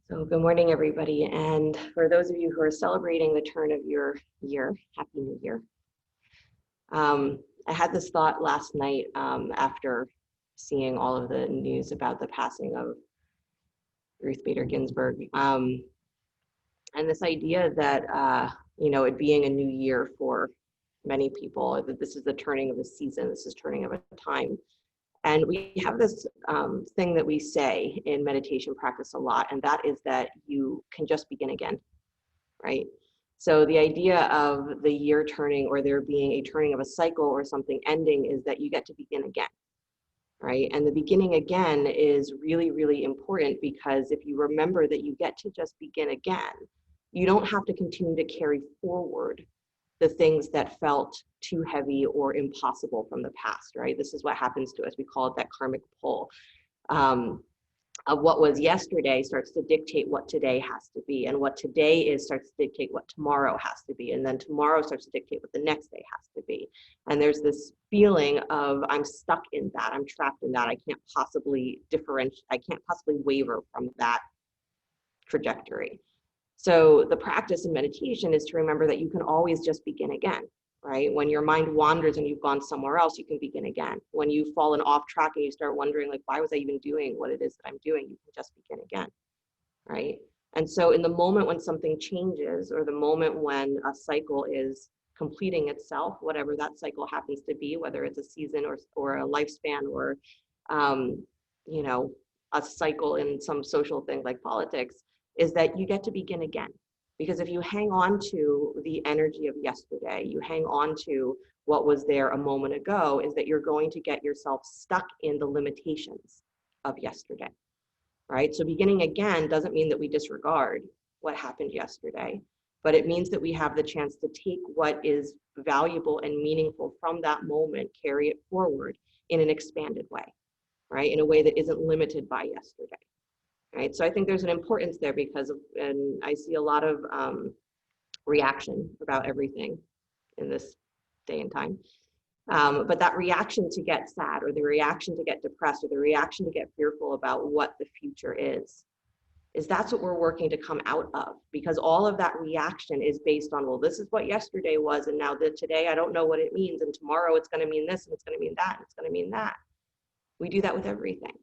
So good morning, everybody. And for those of you who are celebrating the turn of your year, Happy New Year. I had this thought last night after seeing all of the news about the passing of Ruth Bader Ginsburg. And this idea that, it being a new year for many people, that this is the turning of a season, this is turning of a time. And we have this thing that we say in meditation practice a lot, and that is that you can just begin again, right? So the idea of the year turning or there being a turning of a cycle or something ending is that you get to begin again, right? And the beginning again is really, really important because if you remember that you get to just begin again, you don't have to continue to carry forward the things that felt too heavy or impossible from the past, right? This is what happens to us. We call it that karmic pull. Of what was yesterday starts to dictate what today has to be. And what today is starts to dictate what tomorrow has to be. And then tomorrow starts to dictate what the next day has to be. And there's this feeling of I'm stuck in that, I'm trapped in that. I can't possibly waver from that trajectory. So the practice in meditation is to remember that you can always just begin again, right? When your mind wanders and you've gone somewhere else, you can begin again. When you've fallen off track and you start wondering, like, why was I even doing what it is that I'm doing? You can just begin again, right? And so in the moment when something changes or the moment when a cycle is completing itself, whatever that cycle happens to be, whether it's a season or a lifespan or, a cycle in some social thing like politics, is that you get to begin again. Because if you hang on to the energy of yesterday, you hang on to what was there a moment ago, is that you're going to get yourself stuck in the limitations of yesterday, right? So beginning again doesn't mean that we disregard what happened yesterday, but it means that we have the chance to take what is valuable and meaningful from that moment, carry it forward in an expanded way, right? In a way that isn't limited by yesterday. Right. So I think there's an importance there and I see a lot of reaction about everything in this day and time. But that reaction to get sad or the reaction to get depressed or the reaction to get fearful about what the future is that's what we're working to come out of, because all of that reaction is based on, well, this is what yesterday was. And now that today, I don't know what it means. And tomorrow it's going to mean this and it's going to mean that. And it's going to mean that. We do that with everything.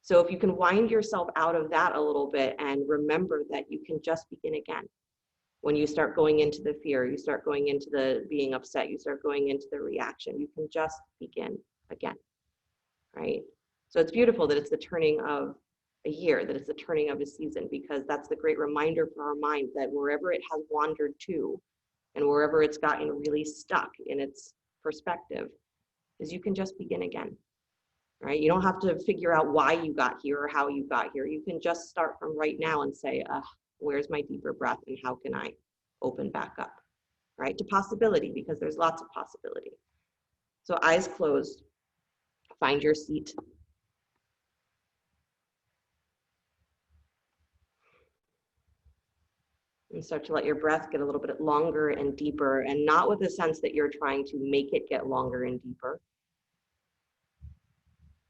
So if you can wind yourself out of that a little bit and remember that you can just begin again. When you start going into the fear, you start going into the being upset, you start going into the reaction, you can just begin again, right? So it's beautiful that it's the turning of a year, that it's the turning of a season, because that's the great reminder for our mind that wherever it has wandered to and wherever it's gotten really stuck in its perspective, is you can just begin again. Right? You don't have to figure out why you got here or how you got here. You can just start from right now and say, where's my deeper breath and how can I open back up, right? To possibility, because there's lots of possibility. So eyes closed, find your seat. And start to let your breath get a little bit longer and deeper, and not with the sense that you're trying to make it get longer and deeper,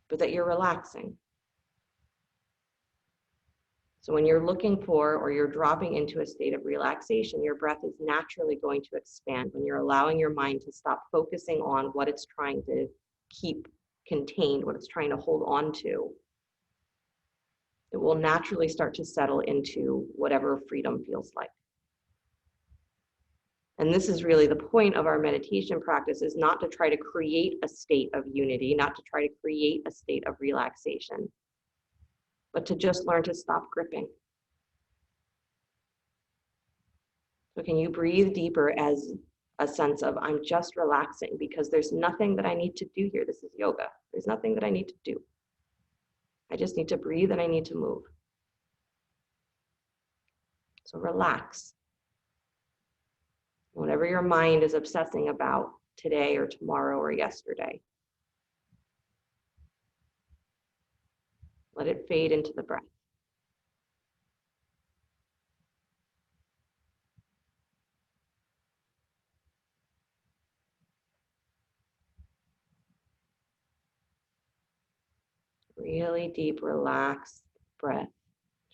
but that you're relaxing. So when you're looking for or you're dropping into a state of relaxation, your breath is naturally going to expand when you're allowing your mind to stop focusing on what it's trying to keep contained, what it's trying to hold on to. It will naturally start to settle into whatever freedom feels like. And this is really the point of our meditation practice, is not to try to create a state of unity, not to try to create a state of relaxation, but to just learn to stop gripping. So can you breathe deeper as a sense of, I'm just relaxing, because there's nothing that I need to do here. This is yoga. There's nothing that I need to do. I just need to breathe and I need to move. So relax. Whatever your mind is obsessing about today or tomorrow or yesterday, let it fade into the breath. Really deep, relaxed breath.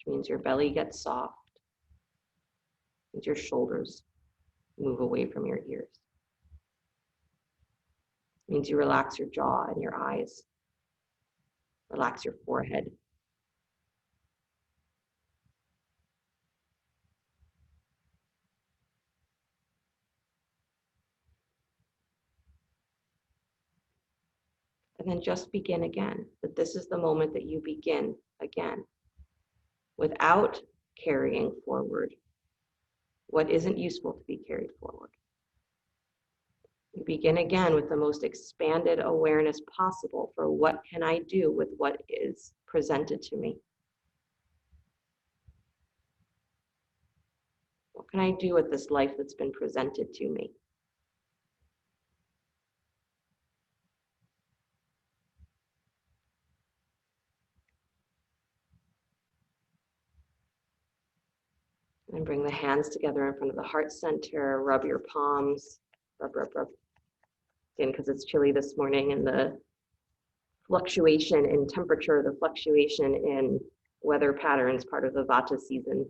means your belly gets soft. Means your shoulders move away from your ears. Means you relax your jaw and your eyes. Relax your forehead. And then just begin again. That this is the moment that you begin again without carrying forward what isn't useful to be carried forward. You begin again with the most expanded awareness possible for what can I do with what is presented to me. What can I do with this life that's been presented to me? And bring the hands together in front of the heart center, rub your palms, rub, rub, rub. Again, because it's chilly this morning and the fluctuation in temperature, the fluctuation in weather patterns, part of the Vata season,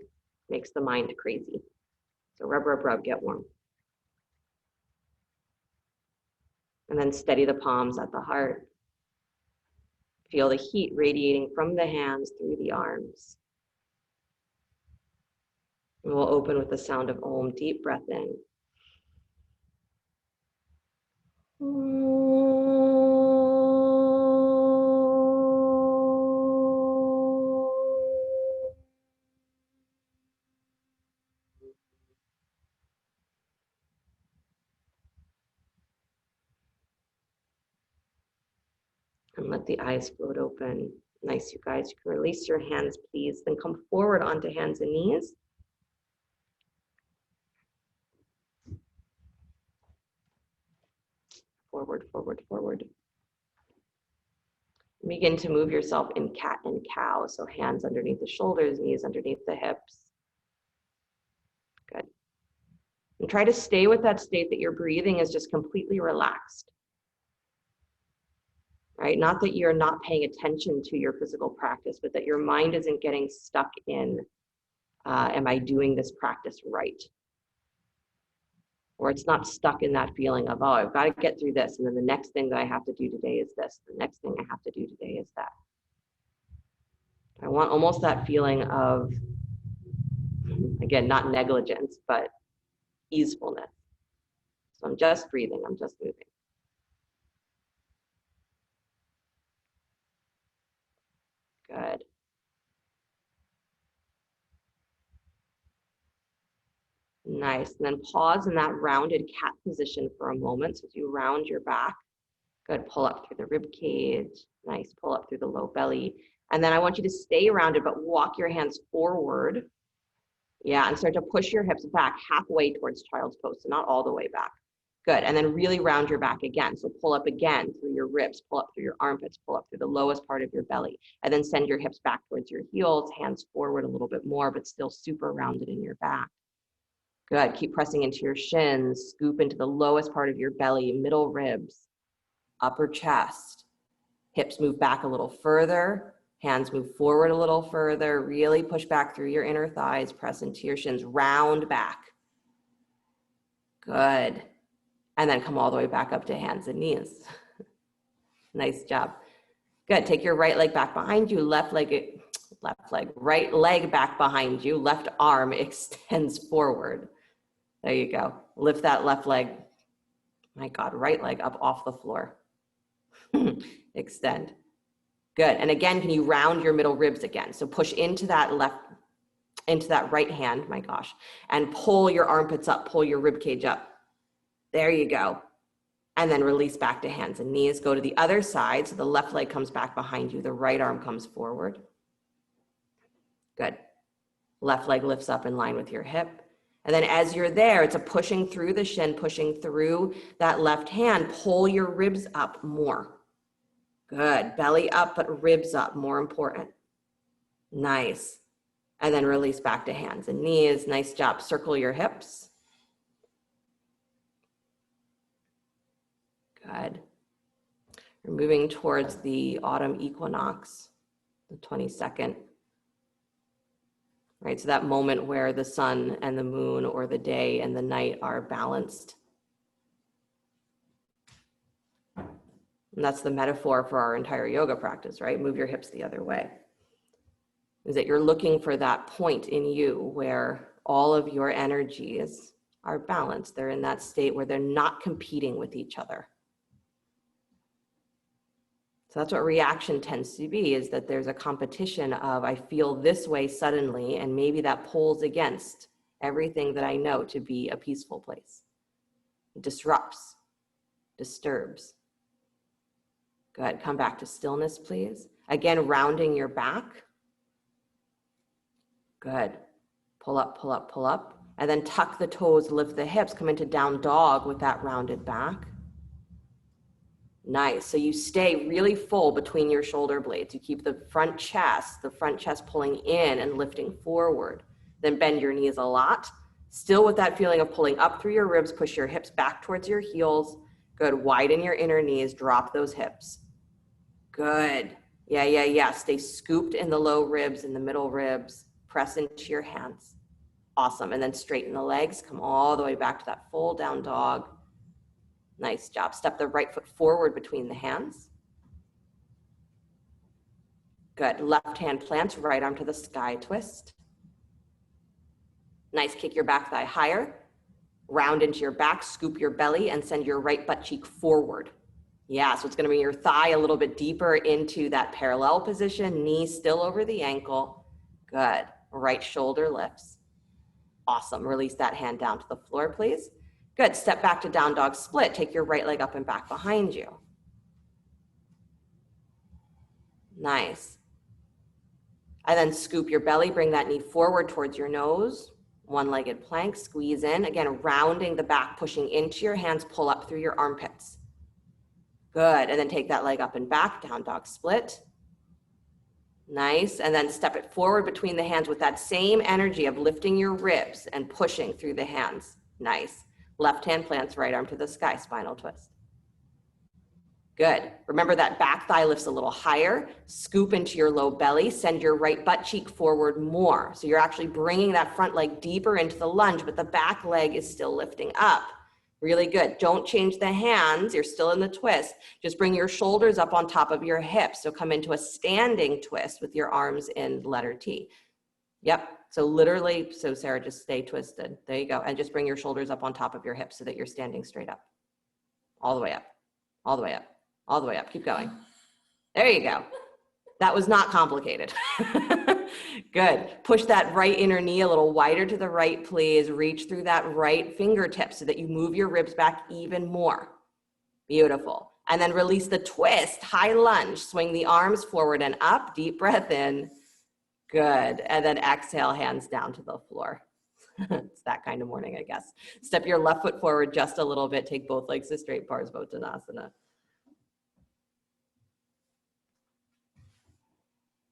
makes the mind crazy. So rub, rub, rub, get warm. And then steady the palms at the heart. Feel the heat radiating from the hands through the arms. And we'll open with the sound of Om. Deep breath in. And let the eyes float open. Nice, you guys. You can release your hands, please. Then come forward onto hands and knees. Forward, forward, forward. Begin to move yourself in cat and cow. So hands underneath the shoulders, knees underneath the hips. Good. And try to stay with that state that your breathing is just completely relaxed. Right? Not that you're not paying attention to your physical practice, but that your mind isn't getting stuck in, am I doing this practice right? Or it's not stuck in that feeling of, oh, I've got to get through this. And then the next thing that I have to do today is this. The next thing I have to do today is that. I want almost that feeling of, again, not negligence, but easefulness. So I'm just breathing, I'm just moving. Good. Nice. And then pause in that rounded cat position for a moment. So as you round your back, good. Pull up through the rib cage. Nice. Pull up through the low belly. And then I want you to stay rounded, but walk your hands forward. Yeah, and start to push your hips back halfway towards child's pose, so not all the way back. Good. And then really round your back again. So pull up again through your ribs, pull up through your armpits, pull up through the lowest part of your belly, and then send your hips back towards your heels, hands forward a little bit more, but still super rounded in your back. Good. Keep pressing into your shins, scoop into the lowest part of your belly, middle ribs, upper chest. Hips move back a little further. Hands move forward a little further. Really push back through your inner thighs. Press into your shins. Round back. Good. And then come all the way back up to hands and knees. Nice job. Good. Take your right leg back behind you. Right leg back behind you. Left arm extends forward. There you go. Lift that left leg. My God, right leg up off the floor. Extend. Good. And again, can you round your middle ribs again? So push into that right hand, my gosh, and pull your armpits up, pull your rib cage up. There you go. And then release back to hands and knees. Go to the other side. So the left leg comes back behind you. The right arm comes forward. Good. Left leg lifts up in line with your hip. And then as you're there, it's a pushing through the shin, pushing through that left hand. Pull your ribs up more. Good. Belly up, but ribs up, more important. Nice. And then release back to hands and knees. Nice job. Circle your hips. Good. We're moving towards the autumn equinox, the 22nd. right? So that moment where the sun and the moon or the day and the night are balanced. And that's the metaphor for our entire yoga practice, right? Move your hips the other way. Is that you're looking for that point in you where all of your energies are balanced. They're in that state where they're not competing with each other. So that's what reaction tends to be, is that there's a competition of, I feel this way suddenly, and maybe that pulls against everything that I know to be a peaceful place. It disrupts, disturbs. Good, come back to stillness, please. Again, rounding your back. Good, pull up, pull up, pull up. And then tuck the toes, lift the hips, come into down dog with that rounded back. Nice. So you stay really full between your shoulder blades. You keep the front chest pulling in and lifting forward. Then bend your knees a lot. Still with that feeling of pulling up through your ribs, push your hips back towards your heels. Good. Widen your inner knees, drop those hips. Good. Yeah. Stay scooped in the low ribs, in the middle ribs. Press into your hands. Awesome. And then straighten the legs. Come all the way back to that full down dog. Nice job. Step the right foot forward between the hands. Good. Left hand plants, right arm to the sky twist. Nice. Kick your back thigh higher. Round into your back, scoop your belly, and send your right butt cheek forward. Yeah, so it's going to bring your thigh a little bit deeper into that parallel position, knee still over the ankle. Good. Right shoulder lifts. Awesome. Release that hand down to the floor, please. Good. Step back to down dog split. Take your right leg up and back behind you. Nice. And then scoop your belly. Bring that knee forward towards your nose. One-legged plank. Squeeze in. Again, rounding the back, pushing into your hands. Pull up through your armpits. Good. And then take that leg up and back. Down dog split. Nice. And then step it forward between the hands with that same energy of lifting your ribs and pushing through the hands. Nice. Left hand plants, right arm to the sky, spinal twist. Good. Remember that back thigh lifts a little higher. Scoop into your low belly. Send your right butt cheek forward more. So you're actually bringing that front leg deeper into the lunge, but the back leg is still lifting up. Really good. Don't change the hands. You're still in the twist. Just bring your shoulders up on top of your hips. So come into a standing twist with your arms in letter T. Yep. So literally, so Sara, just stay twisted. There you go. And just bring your shoulders up on top of your hips so that you're standing straight up. All the way up. All the way up. All the way up. Keep going. There you go. That was not complicated. Good. Push that right inner knee a little wider to the right, please. Reach through that right fingertip so that you move your ribs back even more. Beautiful. And then release the twist, high lunge. Swing the arms forward and up. Deep breath in. Good. And then exhale, hands down to the floor. It's that kind of morning, I guess. Step your left foot forward just a little bit. Take both legs to straight Parsvottanasana.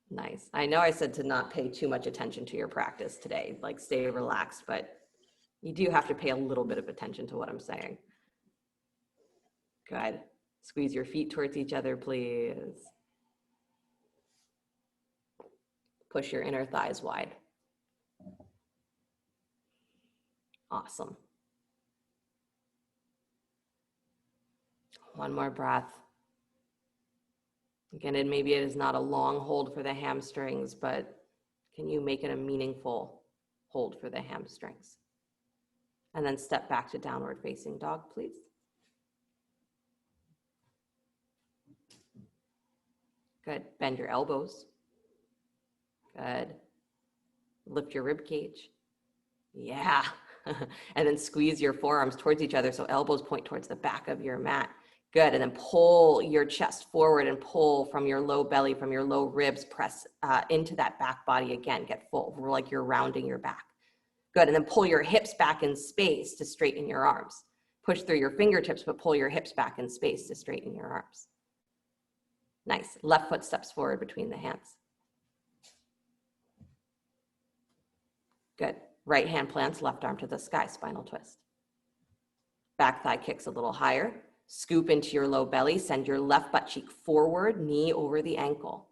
Nice. I know I said to not pay too much attention to your practice today, like stay relaxed, but you do have to pay a little bit of attention to what I'm saying. Good. Squeeze your feet towards each other, please. Push your inner thighs wide. Awesome. One more breath. Again, and maybe it is not a long hold for the hamstrings, but can you make it a meaningful hold for the hamstrings? And then step back to downward facing dog, please. Good. Bend your elbows. Good. Lift your rib cage. Yeah. And then squeeze your forearms towards each other so elbows point towards the back of your mat. Good. And then pull your chest forward and pull from your low belly, from your low ribs, press into that back body again. Get full, like you're rounding your back. Good. And then pull your hips back in space to straighten your arms. Push through your fingertips, but pull your hips back in space to straighten your arms. Nice. Left foot steps forward between the hands. Good. Right hand plants, left arm to the sky, spinal twist. Back thigh kicks a little higher. Scoop into your low belly. Send your left butt cheek forward, knee over the ankle.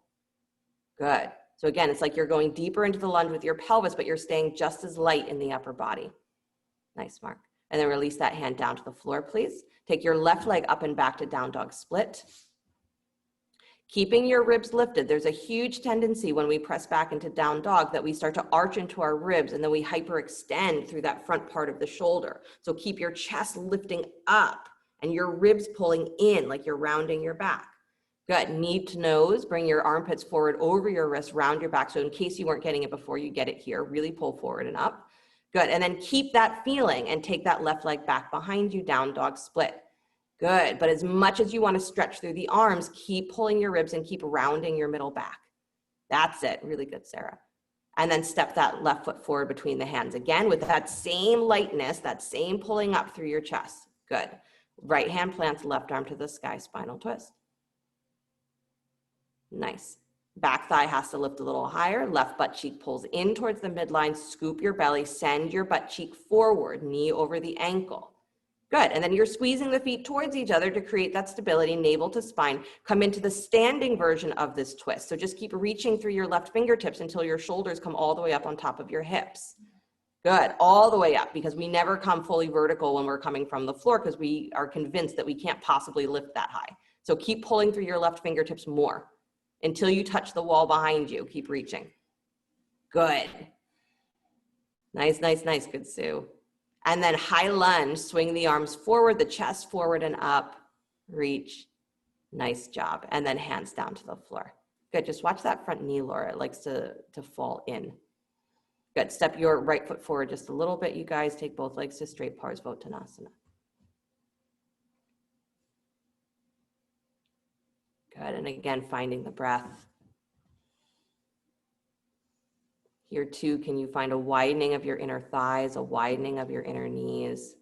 Good. So again, it's like you're going deeper into the lunge with your pelvis, but you're staying just as light in the upper body. Nice, Mark. And then release that hand down to the floor, please. Take your left leg up and back to down dog split. Keeping your ribs lifted. There's a huge tendency when we press back into down dog that we start to arch into our ribs and then we hyperextend through that front part of the shoulder. So keep your chest lifting up and your ribs pulling in like you're rounding your back. Good. Knee to nose. Bring your armpits forward over your wrist, round your back. So in case you weren't getting it before, you get it here. Really pull forward and up. Good. And then keep that feeling and take that left leg back behind you, down dog split. Good. But as much as you want to stretch through the arms, keep pulling your ribs and keep rounding your middle back. That's it. Really good, Sarah. And then step that left foot forward between the hands again with that same lightness, that same pulling up through your chest. Good. Right hand plants, left arm to the sky, spinal twist. Nice. Back thigh has to lift a little higher. Left butt cheek pulls in towards the midline. Scoop your belly. Send your butt cheek forward. Knee over the ankle. Good. And then you're squeezing the feet towards each other to create that stability, navel to spine. Come into the standing version of this twist. So just keep reaching through your left fingertips until your shoulders come all the way up on top of your hips. Good. All the way up, because we never come fully vertical when we're coming from the floor because we are convinced that we can't possibly lift that high. So keep pulling through your left fingertips more until you touch the wall behind you. Keep reaching. Good. Nice, nice, nice. Good, Sue. And then high lunge, swing the arms forward, the chest forward and up, reach. Nice job. And then hands down to the floor. Good. Just watch that front knee, Laura. It likes to fall in. Good. Step your right foot forward just a little bit. You guys take both legs to straight Parsvottanasana. Good. And again, finding the breath. Here too, can you find a widening of your inner thighs, a widening of your inner knees?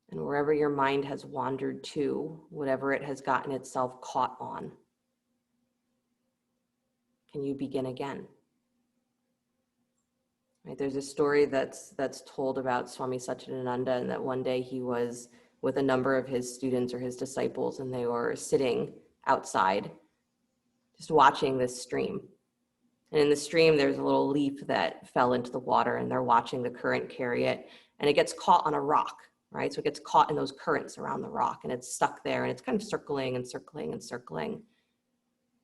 And wherever your mind has wandered to, whatever it has gotten itself caught on, can you begin again? Right, there's a story that's told about Swami Satchidananda, and that one day he was with a number of his students or his disciples, and they were sitting outside just watching this stream. And in the stream, there's a little leaf that fell into the water, and they're watching the current carry it, and it gets caught on a rock, right? So it gets caught in those currents around the rock, and it's stuck there, and it's kind of circling and circling and circling.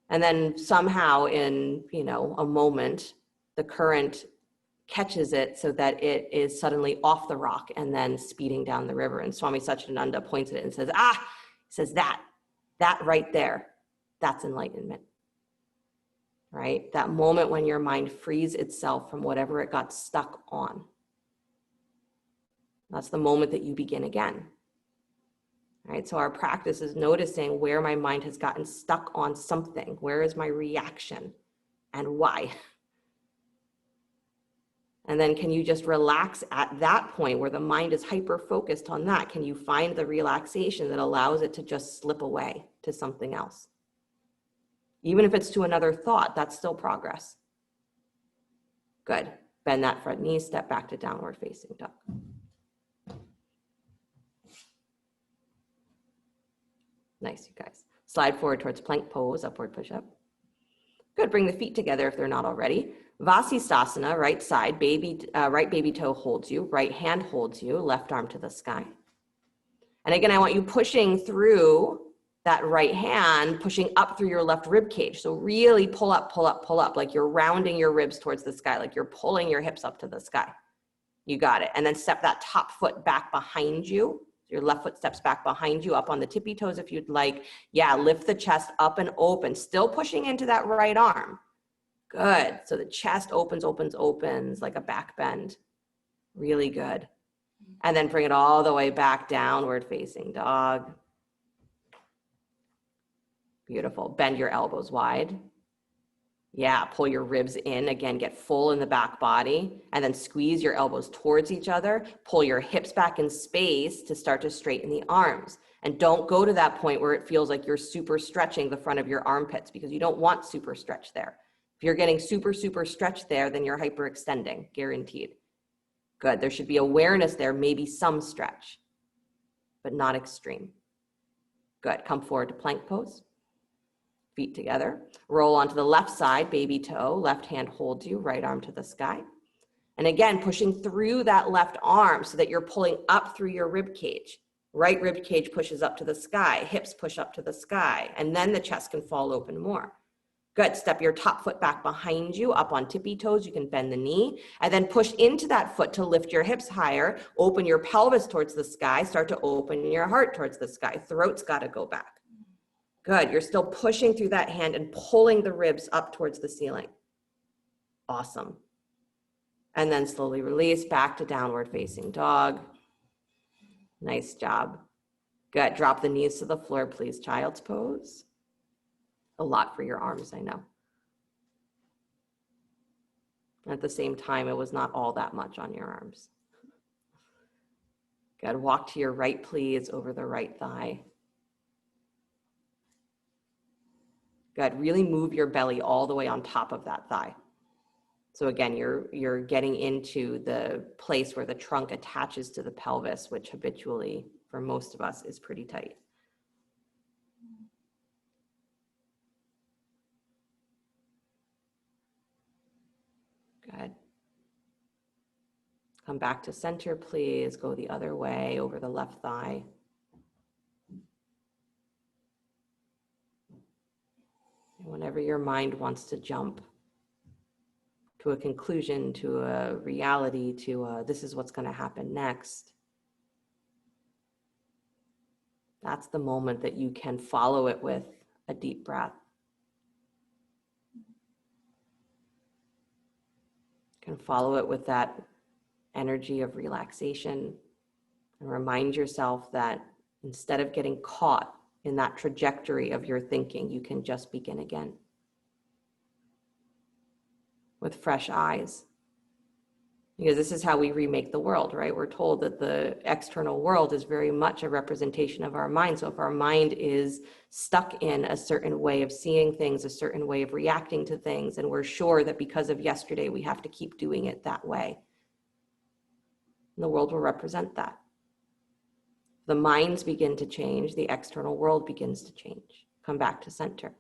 And then somehow in, a moment, the current catches it so that it is suddenly off the rock and then speeding down the river. And Swami Satchidananda points at it and says, he says that right there, that's enlightenment, right? That moment when your mind frees itself from whatever it got stuck on. That's the moment that you begin again, right? So our practice is noticing where my mind has gotten stuck on something. Where is my reaction and why? And then can you just relax at that point where the mind is hyper-focused on that? Can you find the relaxation that allows it to just slip away to something else? Even if it's to another thought, that's still progress. Good. Bend that front knee, step back to downward facing dog. Nice, you guys. Slide forward towards plank pose, upward push-up. Good. Bring the feet together if they're not already. Vasisthasana, right side, right baby toe holds you, right hand holds you, left arm to the sky. And again, I want you pushing through that right hand, pushing up through your left rib cage. So really pull up, pull up, pull up, like you're rounding your ribs towards the sky, like you're pulling your hips up to the sky. You got it. And then step that top foot back behind you. Your left foot steps back behind you, up on the tippy toes if you'd like. Yeah, lift the chest up and open, still pushing into that right arm. Good. So the chest opens, opens, opens like a back bend. Really good. And then bring it all the way back, downward facing dog. Beautiful. Bend your elbows wide. Yeah, pull your ribs in. Again, get full in the back body, and then squeeze your elbows towards each other. Pull your hips back in space to start to straighten the arms. And don't go to that point where it feels like you're super stretching the front of your armpits, because you don't want super stretch there. If you're getting super, super stretched there, then you're hyperextending, guaranteed. Good. There should be awareness there, maybe some stretch, but not extreme. Good. Come forward to plank pose. Feet together. Roll onto the left side, baby toe. Left hand holds you, right arm to the sky. And again, pushing through that left arm so that you're pulling up through your rib cage. Right rib cage pushes up to the sky, hips push up to the sky, and then the chest can fall open more. Good. Step your top foot back behind you, up on tippy toes. You can bend the knee, and then push into that foot to lift your hips higher. Open your pelvis towards the sky. Start to open your heart towards the sky. Throat's got to go back. Good. You're still pushing through that hand and pulling the ribs up towards the ceiling. Awesome. And then slowly release back to downward facing dog. Nice job. Good. Drop the knees to the floor, please. Child's pose. A lot for your arms, I know. At the same time, it was not all that much on your arms. Good. Walk to your right, please, over the right thigh. Good. Really move your belly all the way on top of that thigh. So again, you're getting into the place where the trunk attaches to the pelvis, which habitually, for most of us, is pretty tight. Good. Come back to center, please. Go the other way over the left thigh. And whenever your mind wants to jump to a conclusion, to a reality, to a, this is what's going to happen next, that's the moment that you can follow it with a deep breath. You can follow it with that energy of relaxation and remind yourself that instead of getting caught in that trajectory of your thinking, you can just begin again with fresh eyes. Because this is how we remake the world, right? We're told that the external world is very much a representation of our mind. So if our mind is stuck in a certain way of seeing things, a certain way of reacting to things, and we're sure that because of yesterday, we have to keep doing it that way, the world will represent that. The minds begin to change, the external world begins to change. Come back to center.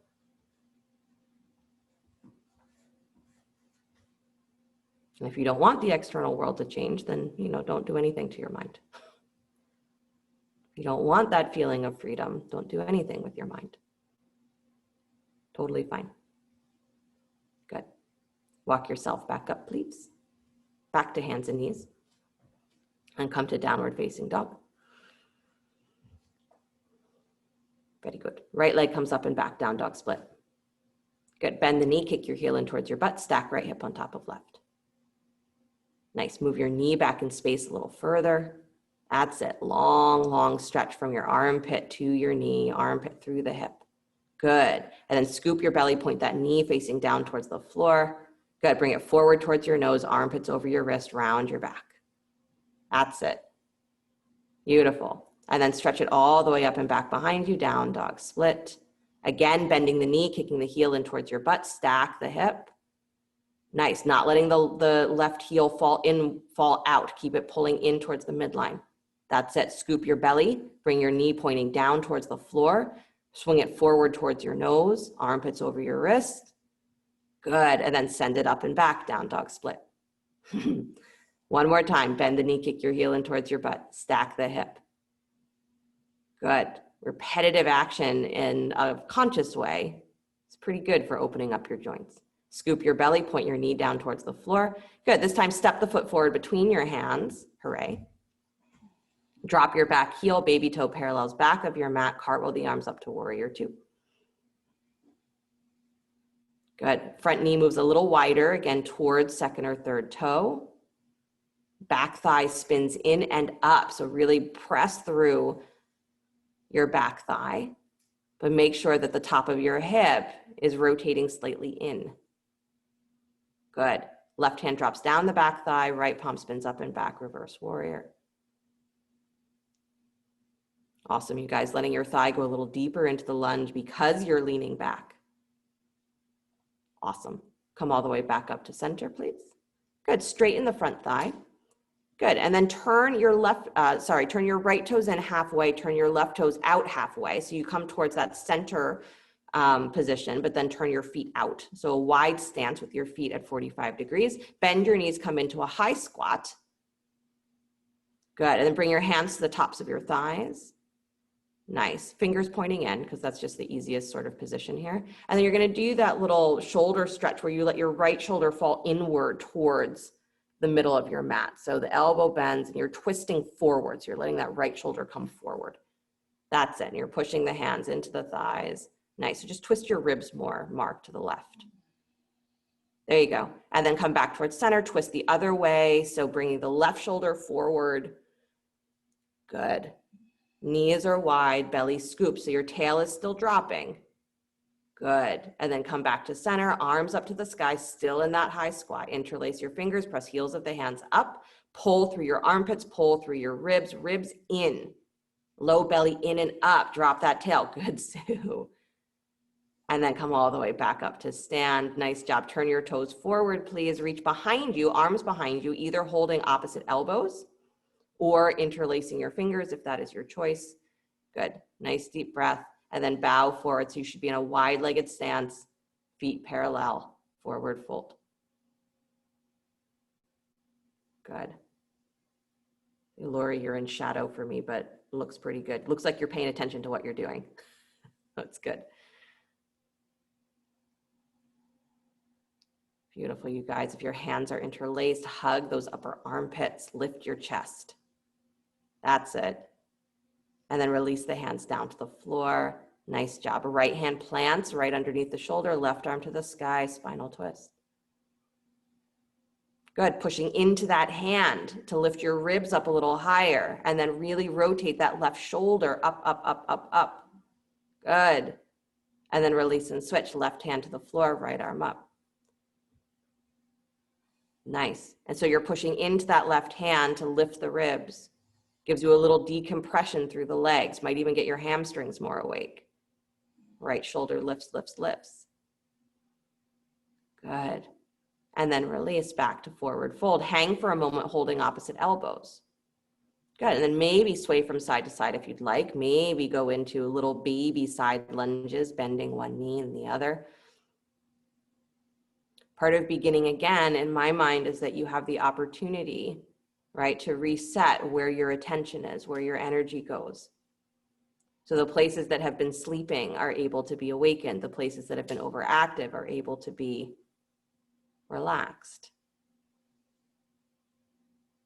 And if you don't want the external world to change, then, don't do anything to your mind. If you don't want that feeling of freedom, don't do anything with your mind. Totally fine. Good. Walk yourself back up, please. Back to hands and knees. And come to downward facing dog. Very good. Right leg comes up and back, down dog split. Good. Bend the knee, kick your heel in towards your butt, stack right hip on top of left. Nice. Move your knee back in space a little further. That's it. Long, long stretch from your armpit to your knee, armpit through the hip. Good. And then scoop your belly, point that knee facing down towards the floor. Good. Bring it forward towards your nose, armpits over your wrist, round your back. That's it. Beautiful. And then stretch it all the way up and back behind you, down dog split. Again, bending the knee, kicking the heel in towards your butt, stack the hip. Nice. Not letting the left heel fall in, fall out. Keep it pulling in towards the midline. That's it. Scoop your belly. Bring your knee pointing down towards the floor. Swing it forward towards your nose. Armpits over your wrist. Good. And then send it up and back, down dog split. One more time. Bend the knee, kick your heel in towards your butt. Stack the hip. Good. Repetitive action in a conscious way. It's pretty good for opening up your joints. Scoop your belly, point your knee down towards the floor. Good. This time, step the foot forward between your hands. Hooray. Drop your back heel, baby toe parallels back of your mat. Cartwheel the arms up to warrior two. Good. Front knee moves a little wider, again, towards second or third toe. Back thigh spins in and up. So really press through your back thigh, but make sure that the top of your hip is rotating slightly in. Good. Left hand drops down the back thigh, right palm spins up and back, reverse warrior. Awesome, you guys, letting your thigh go a little deeper into the lunge because you're leaning back. Awesome. Come all the way back up to center, please. Good. Straighten the front thigh. Good. And then turn your right toes in halfway, turn your left toes out halfway. So you come towards that center position, but then turn your feet out. So a wide stance with your feet at 45 degrees. Bend your knees, come into a high squat. Good, and then bring your hands to the tops of your thighs. Nice, fingers pointing in, because that's just the easiest sort of position here. And then you're gonna do that little shoulder stretch where you let your right shoulder fall inward towards the middle of your mat. So the elbow bends and you're twisting forward. So you're letting that right shoulder come forward. That's it, and you're pushing the hands into the thighs. Nice, so just twist your ribs more, Mark, to the left. There you go. And then come back towards center, twist the other way. So bringing the left shoulder forward. Good. Knees are wide, belly scoops, so your tail is still dropping. Good. And then come back to center, arms up to the sky, still in that high squat. Interlace your fingers, press heels of the hands up, pull through your armpits, pull through your ribs, ribs in. Low belly in and up, drop that tail. Good, Sue. And then come all the way back up to stand. Nice job. Turn your toes forward, please. Reach behind you, arms behind you, either holding opposite elbows or interlacing your fingers if that is your choice. Good. Nice deep breath. And then bow forward. So you should be in a wide-legged stance, feet parallel, forward fold. Good. Lori, you're in shadow for me, but looks pretty good. Looks like you're paying attention to what you're doing. That's good. Beautiful, you guys. If your hands are interlaced, hug those upper armpits, lift your chest. That's it. And then release the hands down to the floor. Nice job. Right hand plants right underneath the shoulder, left arm to the sky, spinal twist. Good, pushing into that hand to lift your ribs up a little higher and then really rotate that left shoulder up, up, up, up, up. Good. And then release and switch, left hand to the floor, right arm up. Nice. And so you're pushing into that left hand to lift the ribs. Gives you a little decompression through the legs. Might even get your hamstrings more awake. Right shoulder lifts, lifts, lifts. Good. And then release back to forward fold. Hang for a moment holding opposite elbows. Good. And then maybe sway from side to side if you'd like. Maybe go into little baby side lunges, bending one knee and the other. Part of beginning again, in my mind, is that you have the opportunity, right, to reset where your attention is, where your energy goes. So the places that have been sleeping are able to be awakened. The places that have been overactive are able to be relaxed.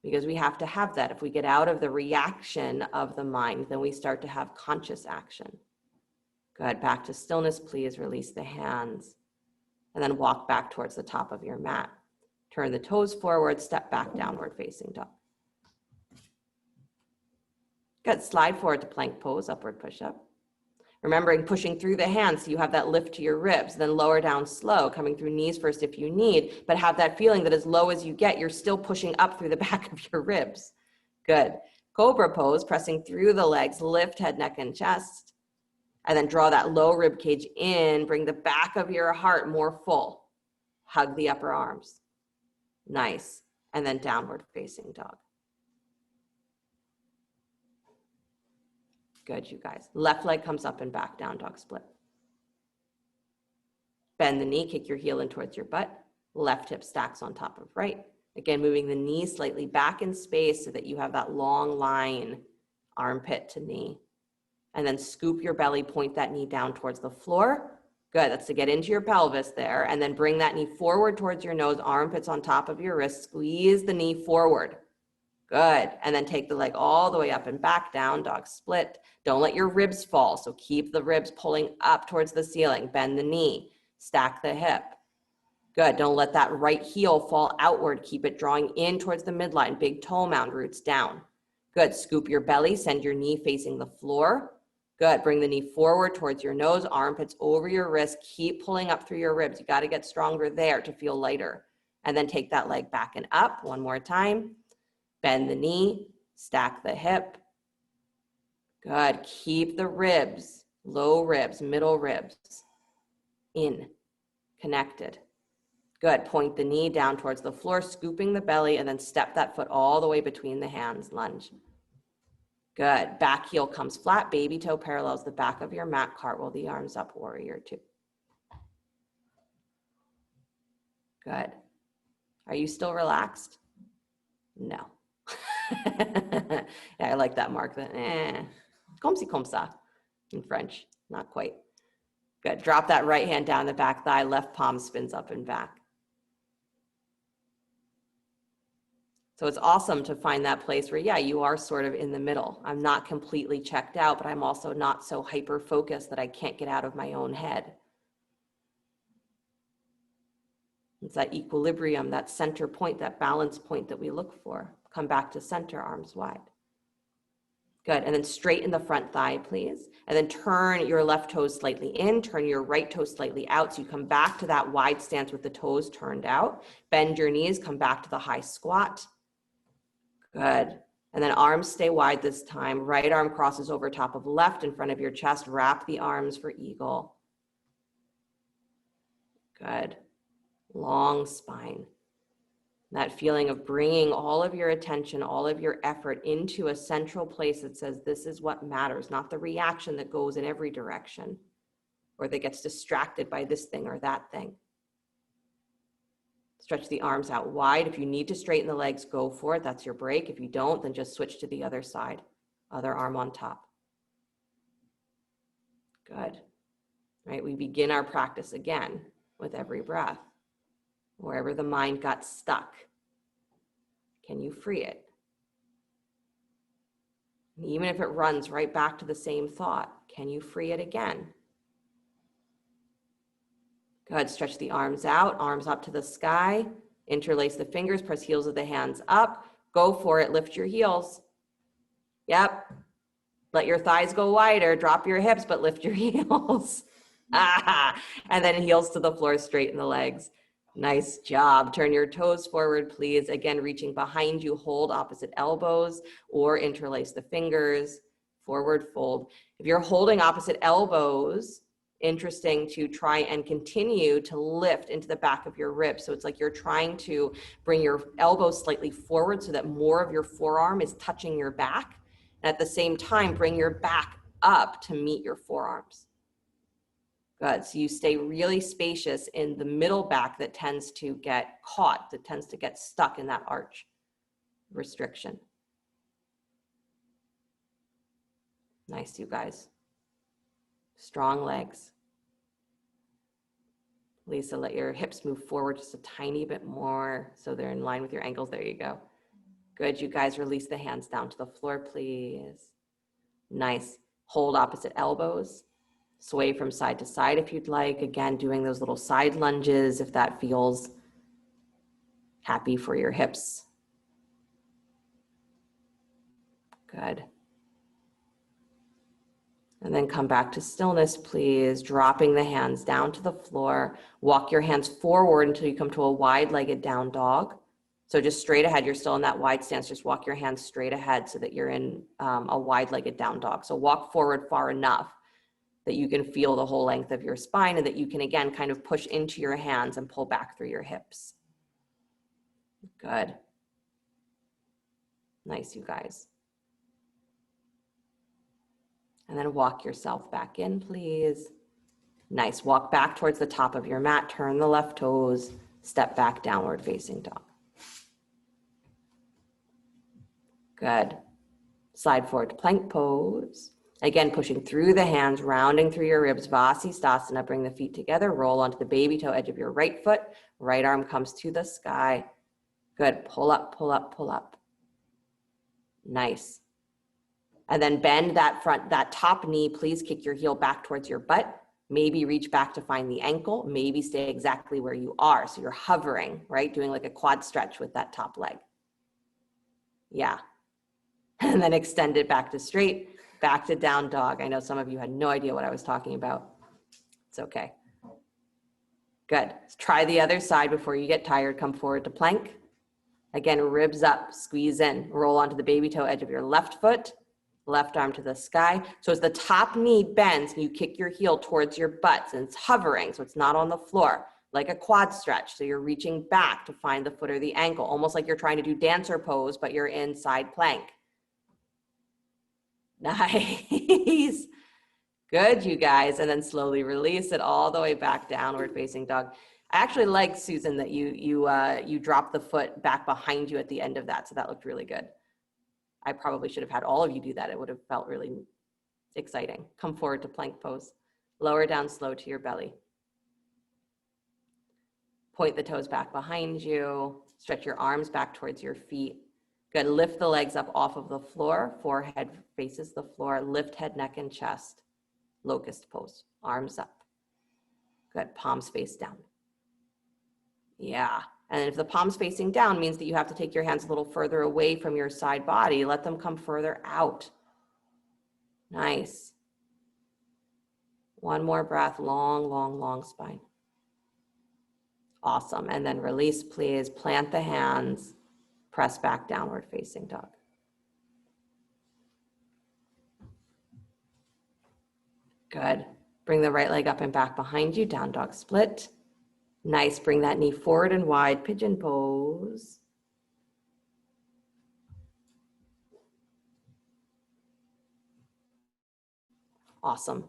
Because we have to have that. If we get out of the reaction of the mind, then we start to have conscious action. Good. Back to stillness, please. Release the hands. And then walk back towards the top of your mat. Turn the toes forward, step back, downward facing dog. Good. Slide forward to plank pose, upward push-up. Remembering pushing through the hands so you have that lift to your ribs, then lower down slow, coming through knees first if you need, but have that feeling that as low as you get, you're still pushing up through the back of your ribs. Good. Cobra pose, pressing through the legs, lift head, neck, and chest. And then draw that low rib cage in, bring the back of your heart more full. Hug the upper arms. Nice. And then downward facing dog. Good, you guys. Left leg comes up and back, down dog split. Bend the knee, kick your heel in towards your butt. Left hip stacks on top of right. Again, moving the knee slightly back in space so that you have that long line, armpit to knee. And then scoop your belly, point that knee down towards the floor. Good, that's to get into your pelvis there. And then bring that knee forward towards your nose, armpits on top of your wrist. Squeeze the knee forward. Good, and then take the leg all the way up and back, down dog split. Don't let your ribs fall, so keep the ribs pulling up towards the ceiling. Bend the knee, stack the hip. Good, don't let that right heel fall outward. Keep it drawing in towards the midline. Big toe mound, roots down. Good, scoop your belly, send your knee facing the floor. Good, bring the knee forward towards your nose, armpits over your wrist. Keep pulling up through your ribs. You gotta get stronger there to feel lighter. And then take that leg back and up one more time. Bend the knee, stack the hip. Good, keep the ribs, low ribs, middle ribs, in, connected. Good, point the knee down towards the floor, scooping the belly, and then step that foot all the way between the hands, lunge. Good. Back heel comes flat. Baby toe parallels the back of your mat. Cartwheel the arms up, warrior two. Good. Are you still relaxed? No. Yeah, I like that, Mark. Comme si, comme ça in French. Not quite. Good. Drop that right hand down the back thigh. Left palm spins up and back. So it's awesome to find that place where, yeah, you are sort of in the middle. I'm not completely checked out, but I'm also not so hyper-focused that I can't get out of my own head. It's that equilibrium, that center point, that balance point that we look for. Come back to center, arms wide. Good, and then straighten the front thigh, please. And then turn your left toes slightly in, turn your right toe slightly out. So you come back to that wide stance with the toes turned out. Bend your knees, come back to the high squat. Good. And then arms stay wide this time. Right arm crosses over top of left in front of your chest. Wrap the arms for eagle. Good. Long spine. That feeling of bringing all of your attention, all of your effort into a central place that says, this is what matters, not the reaction that goes in every direction or that gets distracted by this thing or that thing. Stretch the arms out wide. If you need to straighten the legs, go for it. That's your break. If you don't, then just switch to the other side. Other arm on top. Good. Right, we begin our practice again with every breath. Wherever the mind got stuck, can you free it? And even if it runs right back to the same thought, can you free it again? Good, stretch the arms out, arms up to the sky, interlace the fingers, press heels of the hands up, go for it, lift your heels. Yep, let your thighs go wider, drop your hips, but lift your heels. And then heels to the floor, straighten the legs. Nice job. Turn your toes forward, please. Again, reaching behind you, hold opposite elbows or interlace the fingers, forward fold. If you're holding opposite elbows, interesting to try and continue to lift into the back of your ribs. So it's like you're trying to bring your elbows slightly forward so that more of your forearm is touching your back. And at the same time, bring your back up to meet your forearms. Good, so you stay really spacious in the middle back that tends to get caught, that tends to get stuck in that arch restriction. Nice, you guys. Strong legs. Lisa, let your hips move forward just a tiny bit more so they're in line with your ankles. There you go. Good, you guys release the hands down to the floor, please. Nice. Hold opposite elbows. Sway from side to side if you'd like. Again, doing those little side lunges if that feels happy for your hips. Good. And then come back to stillness, please. Dropping the hands down to the floor. Walk your hands forward until you come to a wide-legged down dog. So just straight ahead, you're still in that wide stance. Just walk your hands straight ahead so that you're in a wide-legged down dog. So walk forward far enough that you can feel the whole length of your spine and that you can, again, kind of push into your hands and pull back through your hips. Good. Nice, you guys. And then walk yourself back in, please. Nice. Walk back towards the top of your mat. Turn the left toes. Step back, downward facing dog. Good. Slide forward to plank pose. Again, pushing through the hands, rounding through your ribs. Vasisthasana. Bring the feet together. Roll onto the baby toe edge of your right foot. Right arm comes to the sky. Good. Pull up, pull up, pull up. Nice. And then bend that top knee. Please kick your heel back towards your butt. Maybe reach back to find the ankle. Maybe stay exactly where you are. So you're hovering, right? Doing like a quad stretch with that top leg. Yeah. And then extend it back to straight. Back to down dog. I know some of you had no idea what I was talking about. It's okay. Good. Try the other side before you get tired. Come forward to plank. Again, ribs up, squeeze in. Roll onto the baby toe edge of your left foot. Left arm to the sky. So as the top knee bends, you kick your heel towards your butt, and it's hovering, so it's not on the floor, like a quad stretch. So you're reaching back to find the foot or the ankle, almost like you're trying to do dancer pose, but you're in side plank. Nice. Good, you guys. And then slowly release it all the way back, downward facing dog. I actually like, Susan, that you drop the foot back behind you at the end of that. So that looked really good. I probably should have had all of you do that. It would have felt really exciting. Come forward to plank pose. Lower down slow to your belly. Point the toes back behind you. Stretch your arms back towards your feet. Good. Lift the legs up off of the floor. Forehead faces the floor. Lift head, neck, and chest. Locust pose. Arms up. Good. Palms face down. Yeah. And if the palms facing down means that you have to take your hands a little further away from your side body, let them come further out. Nice. One more breath. Long, long, long spine. Awesome. And then release, please. Plant the hands. Press back, downward facing dog. Good. Bring the right leg up and back behind you. Down dog split. Nice. Bring that knee forward and wide. Pigeon pose. Awesome.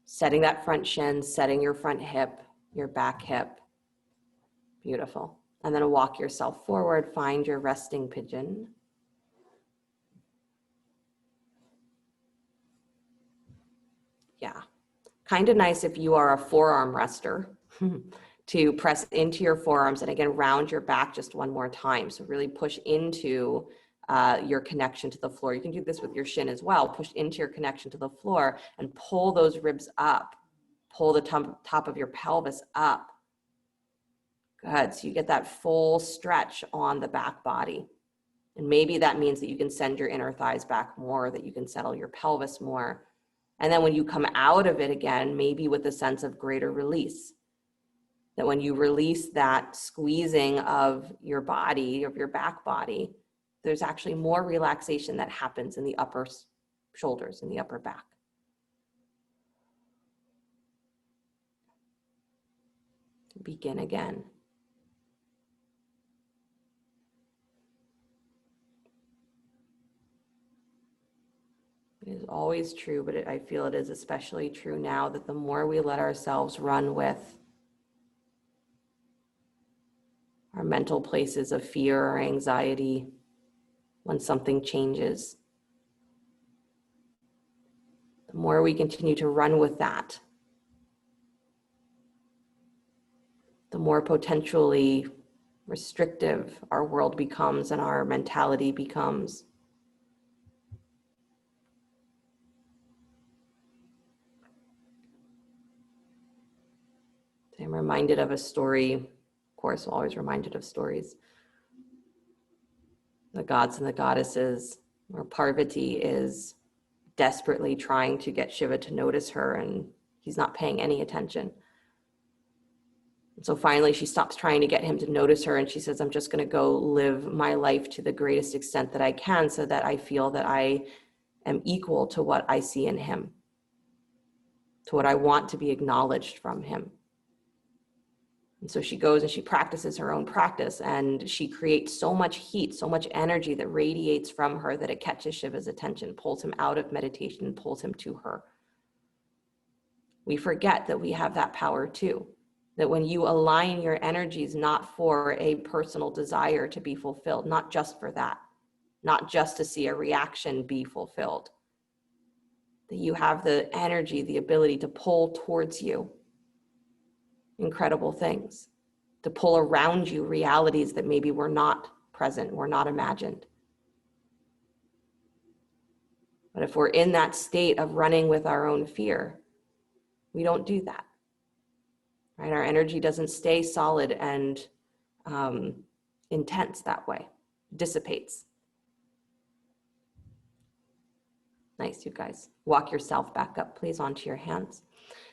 Setting that front shin, setting your front hip, your back hip. Beautiful. And then walk yourself forward. Find your resting pigeon. Yeah. Kind of nice if you are a forearm rester to press into your forearms and again, round your back just one more time. So really push into your connection to the floor. You can do this with your shin as well. Push into your connection to the floor and pull those ribs up. Pull the top of your pelvis up. Good. So you get that full stretch on the back body. And maybe that means that you can send your inner thighs back more, that you can settle your pelvis more. And then when you come out of it again, maybe with a sense of greater release. That when you release that squeezing of your body, of your back body, there's actually more relaxation that happens in the upper shoulders, in the upper back. Begin again. It is always true, but I feel it is especially true now that the more we let ourselves run with our mental places of fear or anxiety when something changes, the more we continue to run with that, the more potentially restrictive our world becomes and our mentality becomes. I'm reminded of a story. Of course, I'm always reminded of stories. The gods and the goddesses, where Parvati is desperately trying to get Shiva to notice her, and he's not paying any attention. And so finally, she stops trying to get him to notice her, and she says, I'm just going to go live my life to the greatest extent that I can so that I feel that I am equal to what I see in him, to what I want to be acknowledged from him. And so she goes and she practices her own practice, and she creates so much heat, so much energy that radiates from her that it catches Shiva's attention, pulls him out of meditation, and pulls him to her. We forget that we have that power too, that when you align your energies not for a personal desire to be fulfilled, not just for that, not just to see a reaction be fulfilled, that you have the energy, the ability to pull towards you incredible things, to pull around you realities that maybe were not present, were not imagined. But if we're in that state of running with our own fear, we don't do that, right? Our energy doesn't stay solid and intense that way, it dissipates. Nice, you guys. Walk yourself back up, please, onto your hands.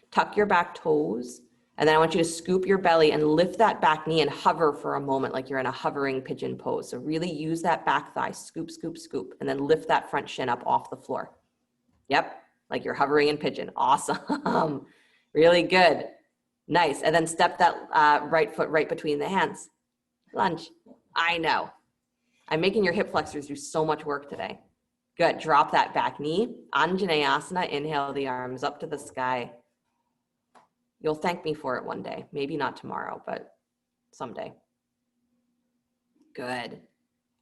Tuck your back toes. And then I want you to scoop your belly and lift that back knee and hover for a moment like you're in a hovering pigeon pose. So really use that back thigh, scoop, scoop, scoop, and then lift that front shin up off the floor. Yep, like you're hovering in pigeon. Awesome. Really good. Nice. And then step that right foot right between the hands. Lunge. I know. I'm making your hip flexors do so much work today. Good. Drop that back knee. Anjaneyasana. Inhale the arms up to the sky. You'll thank me for it one day. Maybe not tomorrow, but someday. Good.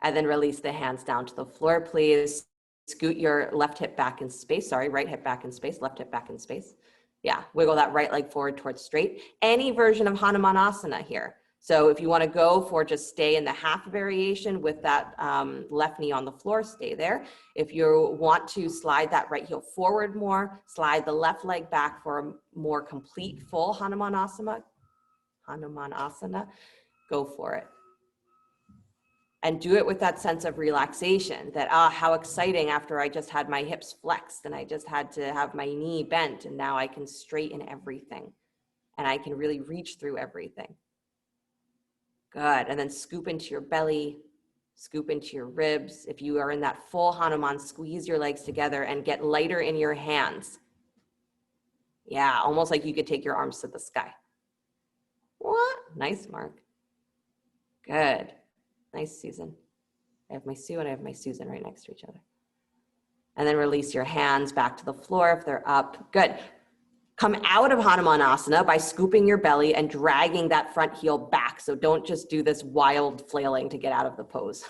And then release the hands down to the floor, please. Scoot your left hip back in space. Sorry, right hip back in space, left hip back in space. Yeah, wiggle that right leg forward towards straight. Any version of Hanumanasana here. So if you want to go for just stay in the half variation with that left knee on the floor, stay there. If you want to slide that right heel forward more, slide the left leg back for a more complete full Hanumanasana, go for it. And do it with that sense of relaxation that, how exciting after I just had my hips flexed and I just had to have my knee bent and now I can straighten everything and I can really reach through everything. Good. And then scoop into your belly, scoop into your ribs. If you are in that full Hanuman, squeeze your legs together and get lighter in your hands. Yeah, almost like you could take your arms to the sky. What? Nice, Mark. Good. Nice, Susan. I have my Sue and I have my Susan right next to each other. And then release your hands back to the floor if they're up. Good. Come out of Hanumanasana by scooping your belly and dragging that front heel back. So don't just do this wild flailing to get out of the pose.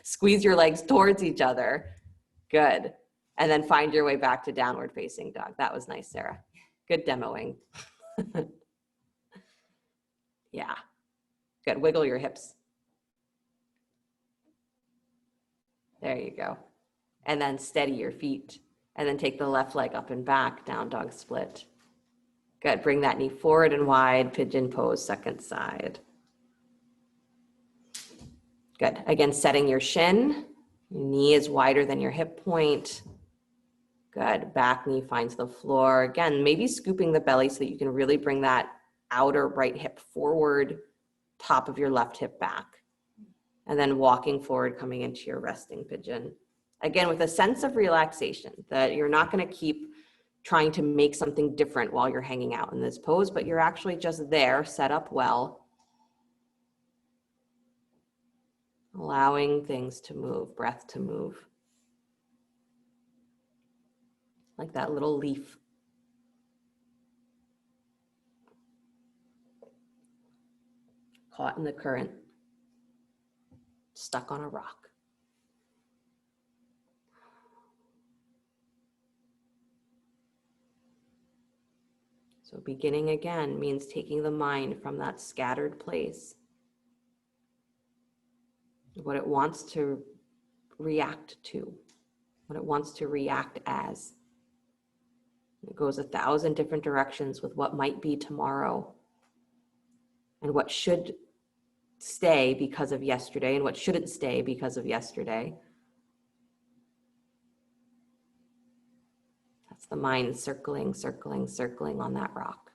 Squeeze your legs towards each other. Good. And then find your way back to downward facing dog. That was nice, Sarah. Good demoing. Yeah. Good. Wiggle your hips. There you go. And then steady your feet. And then take the left leg up and back, down dog split. Good. Bring that knee forward and wide, pigeon pose, second side. Good. Again, setting your shin. Your knee is wider than your hip point. Good. Back knee finds the floor. Again, maybe scooping the belly so that you can really bring that outer right hip forward, top of your left hip back. And then walking forward, coming into your resting pigeon. Again, with a sense of relaxation, that you're not going to keep trying to make something different while you're hanging out in this pose, but you're actually just there, set up well, allowing things to move, breath to move. Like that little leaf. Caught in the current, stuck on a rock. So beginning again means taking the mind from that scattered place, what it wants to react to, what it wants to react as. It goes 1,000 different directions with what might be tomorrow and what should stay because of yesterday and what shouldn't stay because of yesterday. That's the mind circling, circling, circling on that rock.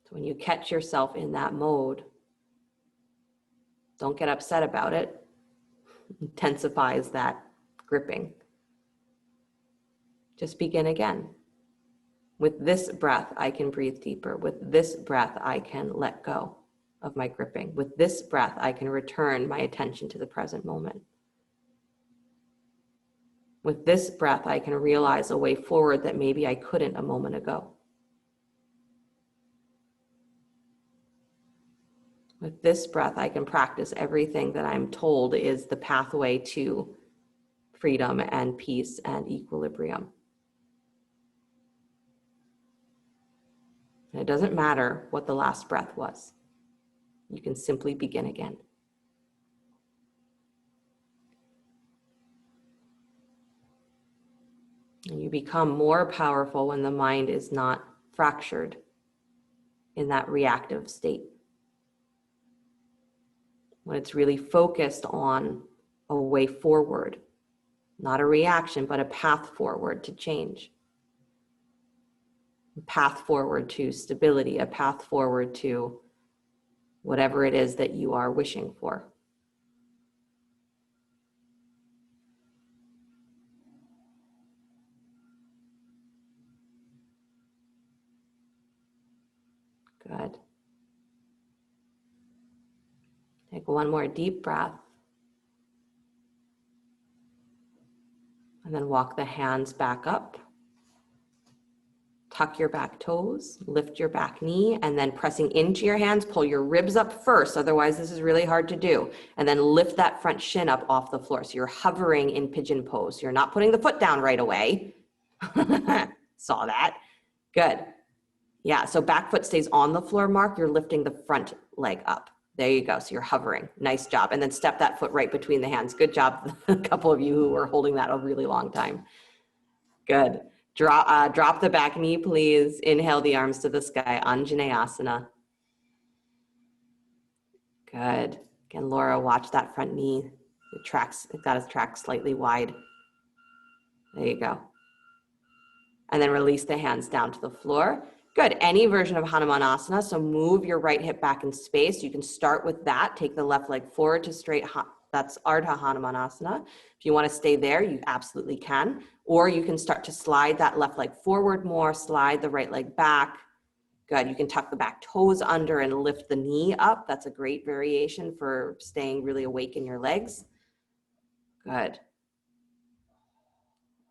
So when you catch yourself in that mode, don't get upset about it. It intensifies that gripping. Just begin again. With this breath, I can breathe deeper. With this breath, I can let go of my gripping. With this breath, I can return my attention to the present moment. With this breath, I can realize a way forward that maybe I couldn't a moment ago. With this breath, I can practice everything that I'm told is the pathway to freedom and peace and equilibrium. And it doesn't matter what the last breath was. You can simply begin again. And you become more powerful when the mind is not fractured in that reactive state. When it's really focused on a way forward, not a reaction, but a path forward to change. A path forward to stability, a path forward to whatever it is that you are wishing for. Good. Take one more deep breath. And then walk the hands back up. Tuck your back toes, lift your back knee, and then pressing into your hands, pull your ribs up first. Otherwise, this is really hard to do. And then lift that front shin up off the floor. So you're hovering in pigeon pose. You're not putting the foot down right away. Saw that. Good. Yeah, so back foot stays on the floor, Mark. You're lifting the front leg up. There you go. So you're hovering. Nice job. And then step that foot right between the hands. Good job. A couple of you who were holding that a really long time. Good. Drop the back knee, please. Inhale the arms to the sky, Anjaneyasana. Good. Again, Laura, watch that front knee. It got its track slightly wide. There you go. And then release the hands down to the floor. Good. Any version of Hanumanasana. So move your right hip back in space. You can start with that. Take the left leg forward to straight. That's Ardha Hanumanasana. If you want to stay there, you absolutely can. Or you can start to slide that left leg forward more, slide the right leg back. Good. You can tuck the back toes under and lift the knee up. That's a great variation for staying really awake in your legs. Good.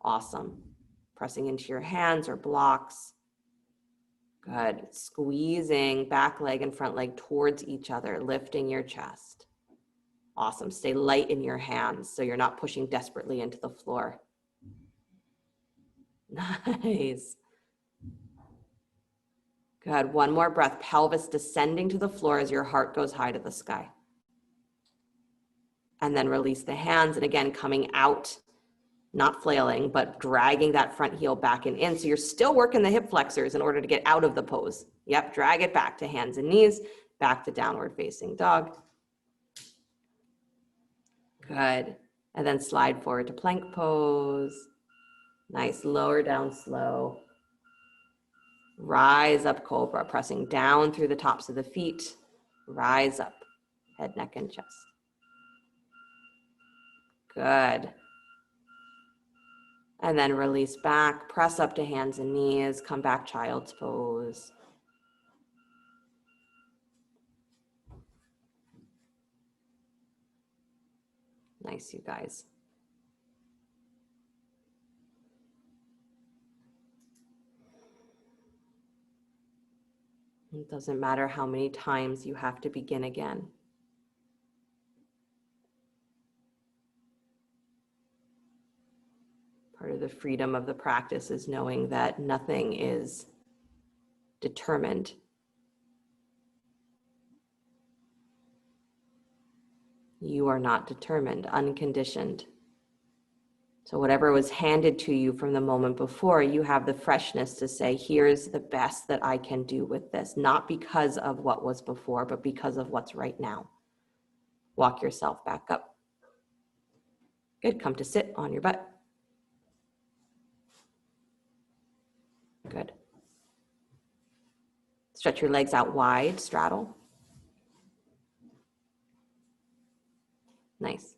Awesome. Pressing into your hands or blocks. Good. Squeezing back leg and front leg towards each other, lifting your chest. Awesome. Stay light in your hands so you're not pushing desperately into the floor. Nice. Good. One more breath. Pelvis descending to the floor as your heart goes high to the sky. And then release the hands. And again, coming out, not flailing, but dragging that front heel back and in. So you're still working the hip flexors in order to get out of the pose. Yep. Drag it back to hands and knees, back to downward facing dog. Good. And then slide forward to plank pose. Nice. Lower down slow. Rise up cobra, pressing down through the tops of the feet. Rise up, head, neck, and chest. Good. And then release back, press up to hands and knees, come back child's pose. Nice, you guys. It doesn't matter how many times you have to begin again. Part of the freedom of the practice is knowing that nothing is determined. You are not determined, unconditioned. So whatever was handed to you from the moment before, you have the freshness to say, here's the best that I can do with this, not because of what was before, but because of what's right now. Walk yourself back up. Good, come to sit on your butt. Good. Stretch your legs out wide, straddle. Nice.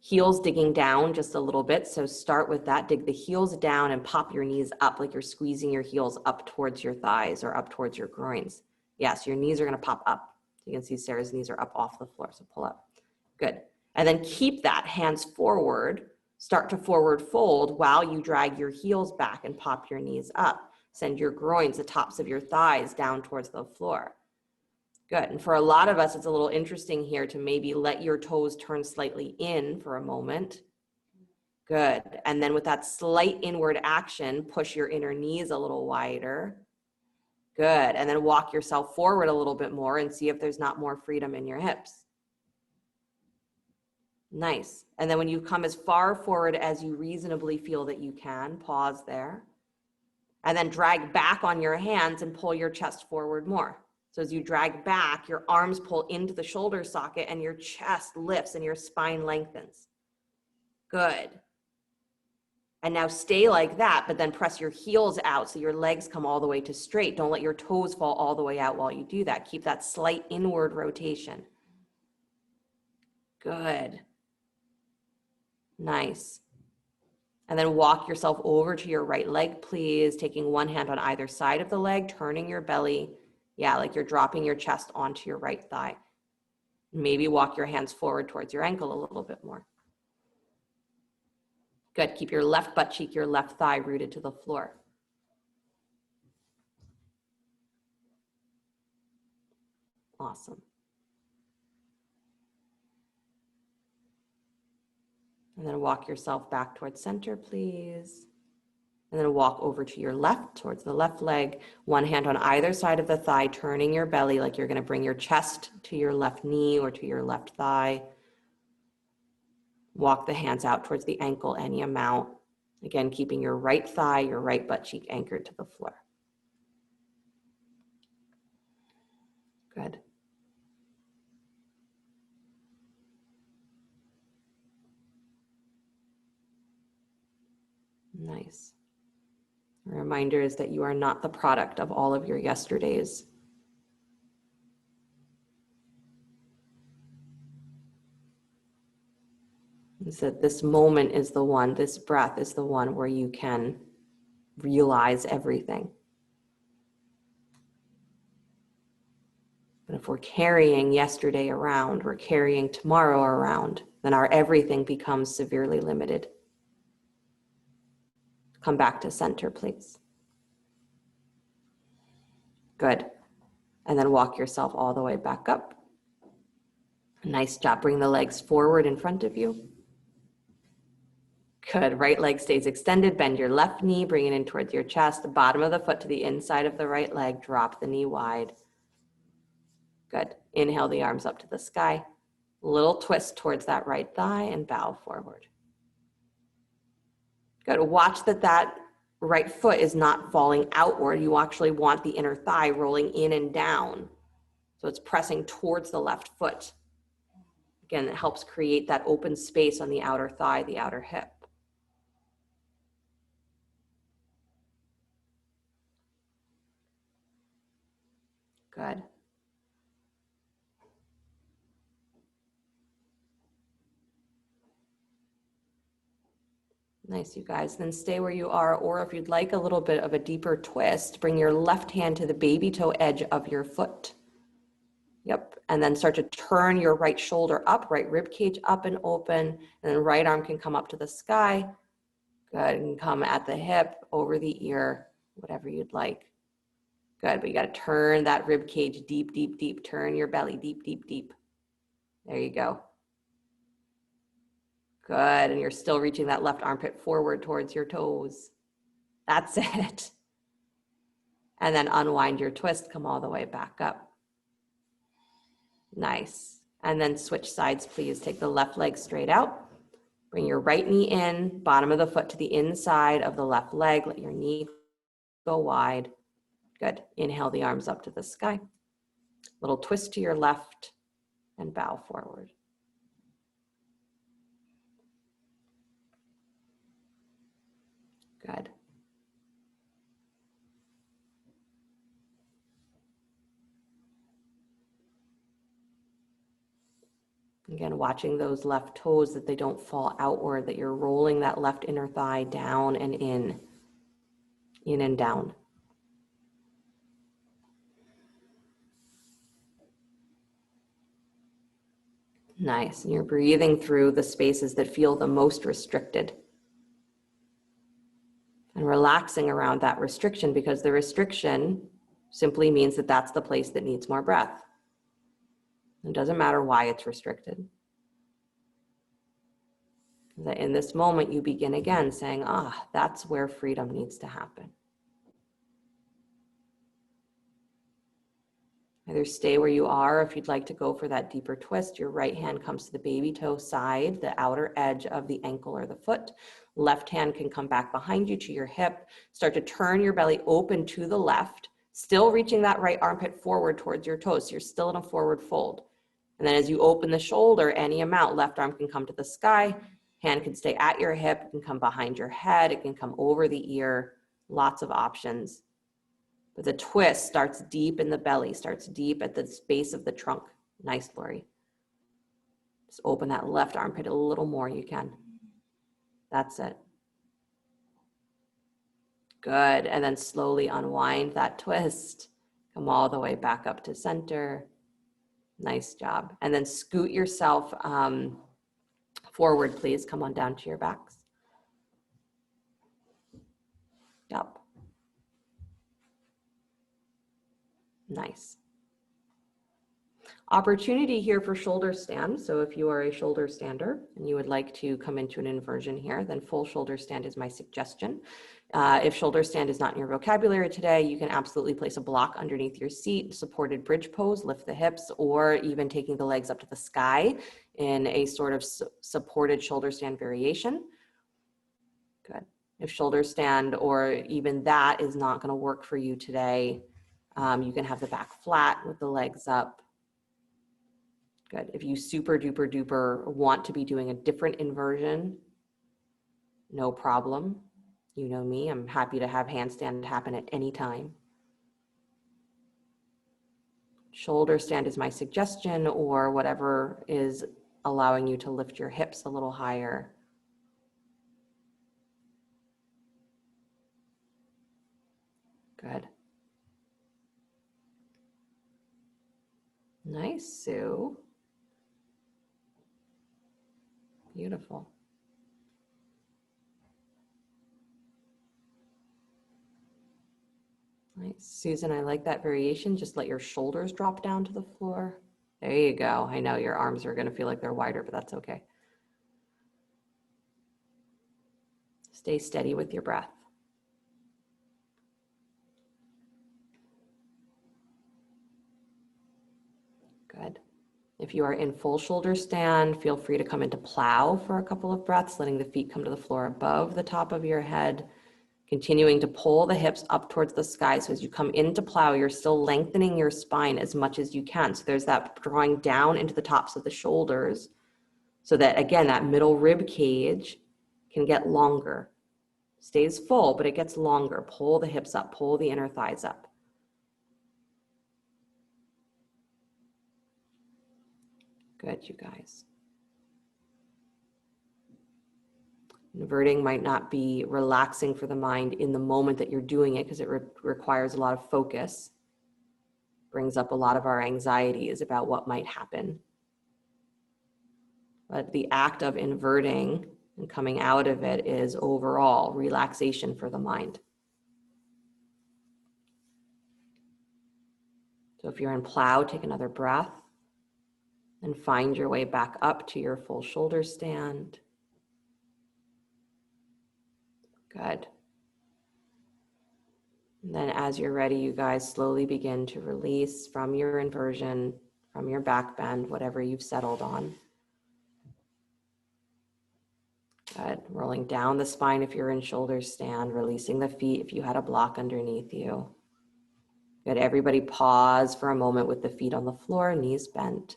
Heels digging down just a little bit. So start with that. Dig the heels down and pop your knees up like you're squeezing your heels up towards your thighs or up towards your groins. Yes, your knees are going to pop up. You can see Sarah's knees are up off the floor. So pull up. Good. And then keep that hands forward. Start to forward fold while you drag your heels back and pop your knees up. Send your groins, the tops of your thighs down towards the floor. Good. And for a lot of us, it's a little interesting here to maybe let your toes turn slightly in for a moment. Good. And then with that slight inward action, push your inner knees a little wider. Good. And then walk yourself forward a little bit more and see if there's not more freedom in your hips. Nice. And then when you come as far forward as you reasonably feel that you can, pause there. And then drag back on your hands and pull your chest forward more. So as you drag back, your arms pull into the shoulder socket and your chest lifts and your spine lengthens. Good. And now stay like that, but then press your heels out so your legs come all the way to straight. Don't let your toes fall all the way out while you do that. Keep that slight inward rotation. Good. Nice. And then walk yourself over to your right leg, please. Taking one hand on either side of the leg, turning your belly. Yeah, like you're dropping your chest onto your right thigh. Maybe walk your hands forward towards your ankle a little bit more. Good. Keep your left butt cheek, your left thigh rooted to the floor. Awesome. And then walk yourself back towards center, please. And then walk over to your left, towards the left leg. One hand on either side of the thigh, turning your belly like you're going to bring your chest to your left knee or to your left thigh. Walk the hands out towards the ankle, any amount. Again, keeping your right thigh, your right butt cheek anchored to the floor. Good. Nice. A reminder is that you are not the product of all of your yesterdays. Is that this moment is the one, this breath is the one where you can realize everything. But if we're carrying yesterday around, we're carrying tomorrow around, then our everything becomes severely limited. Come back to center, please. Good. And then walk yourself all the way back up. Nice job. Bring the legs forward in front of you. Good. Right leg stays extended. Bend your left knee. Bring it in towards your chest. The bottom of the foot to the inside of the right leg. Drop the knee wide. Good. Inhale the arms up to the sky. Little twist towards that right thigh and bow forward. Good. Watch that right foot is not falling outward. You actually want the inner thigh rolling in and down. So it's pressing towards the left foot. Again, it helps create that open space on the outer thigh, the outer hip. Good. Nice, you guys. Then stay where you are, or if you'd like a little bit of a deeper twist, bring your left hand to the baby toe edge of your foot. Yep, and then start to turn your right shoulder up, right rib cage up and open, and then right arm can come up to the sky. Good, and come at the hip, over the ear, whatever you'd like. Good, but you got to turn that rib cage deep, deep, deep. Turn your belly deep, deep, deep. There you go. Good, and you're still reaching that left armpit forward towards your toes. That's it. And then unwind your twist, come all the way back up. Nice. And then switch sides, please. Take the left leg straight out. Bring your right knee in, bottom of the foot to the inside of the left leg. Let your knee go wide. Good. Inhale the arms up to the sky. Little twist to your left and bow forward. Good. Again, watching those left toes that they don't fall outward, that you're rolling that left inner thigh down and in and down. Nice. And you're breathing through the spaces that feel the most restricted. And relaxing around that restriction, because the restriction simply means that that's the place that needs more breath. It doesn't matter why it's restricted. That in this moment you begin again saying, that's where freedom needs to happen. Either stay where you are, if you'd like to go for that deeper twist, your right hand comes to the baby toe side, the outer edge of the ankle or the foot. Left hand can come back behind you to your hip. Start to turn your belly open to the left, still reaching that right armpit forward towards your toes. So you're still in a forward fold. And then as you open the shoulder, any amount, left arm can come to the sky, hand can stay at your hip, it can come behind your head, it can come over the ear, lots of options. But the twist starts deep in the belly, starts deep at the base of the trunk. Nice, Lori. Just open that left armpit a little more, you can. That's it. Good, and then slowly unwind that twist. Come all the way back up to center. Nice job. And then scoot yourself forward, please. Come on down to your backs. Up. Nice. Opportunity here for shoulder stand. So if you are a shoulder stander and you would like to come into an inversion here, then full shoulder stand is my suggestion. If shoulder stand is not in your vocabulary today, you can absolutely place a block underneath your seat, supported bridge pose, lift the hips, or even taking the legs up to the sky in a sort of supported shoulder stand variation. Good. If shoulder stand or even that is not going to work for you today, you can have the back flat with the legs up. Good. If you super duper duper want to be doing a different inversion, no problem. You know me, I'm happy to have handstand happen at any time. Shoulder stand is my suggestion, or whatever is allowing you to lift your hips a little higher. Good. Nice, Sue. Beautiful. Nice. Susan, I like that variation. Just let your shoulders drop down to the floor. There you go. I know your arms are going to feel like they're wider, but that's okay. Stay steady with your breath. Good. If you are in full shoulder stand, feel free to come into plow for a couple of breaths, letting the feet come to the floor above the top of your head, continuing to pull the hips up towards the sky. So as you come into plow, you're still lengthening your spine as much as you can. So there's that drawing down into the tops of the shoulders so that, again, that middle rib cage can get longer. Stays full, but it gets longer. Pull the hips up, pull the inner thighs up. Good, you guys. Inverting might not be relaxing for the mind in the moment that you're doing it because it requires a lot of focus. Brings up a lot of our anxieties about what might happen. But the act of inverting and coming out of it is overall relaxation for the mind. So if you're in plow, take another breath and find your way back up to your full shoulder stand. Good. And then as you're ready, you guys slowly begin to release from your inversion, from your back bend, whatever you've settled on. Good. Rolling down the spine if you're in shoulder stand, releasing the feet if you had a block underneath you. Good. Everybody pause for a moment with the feet on the floor, knees bent.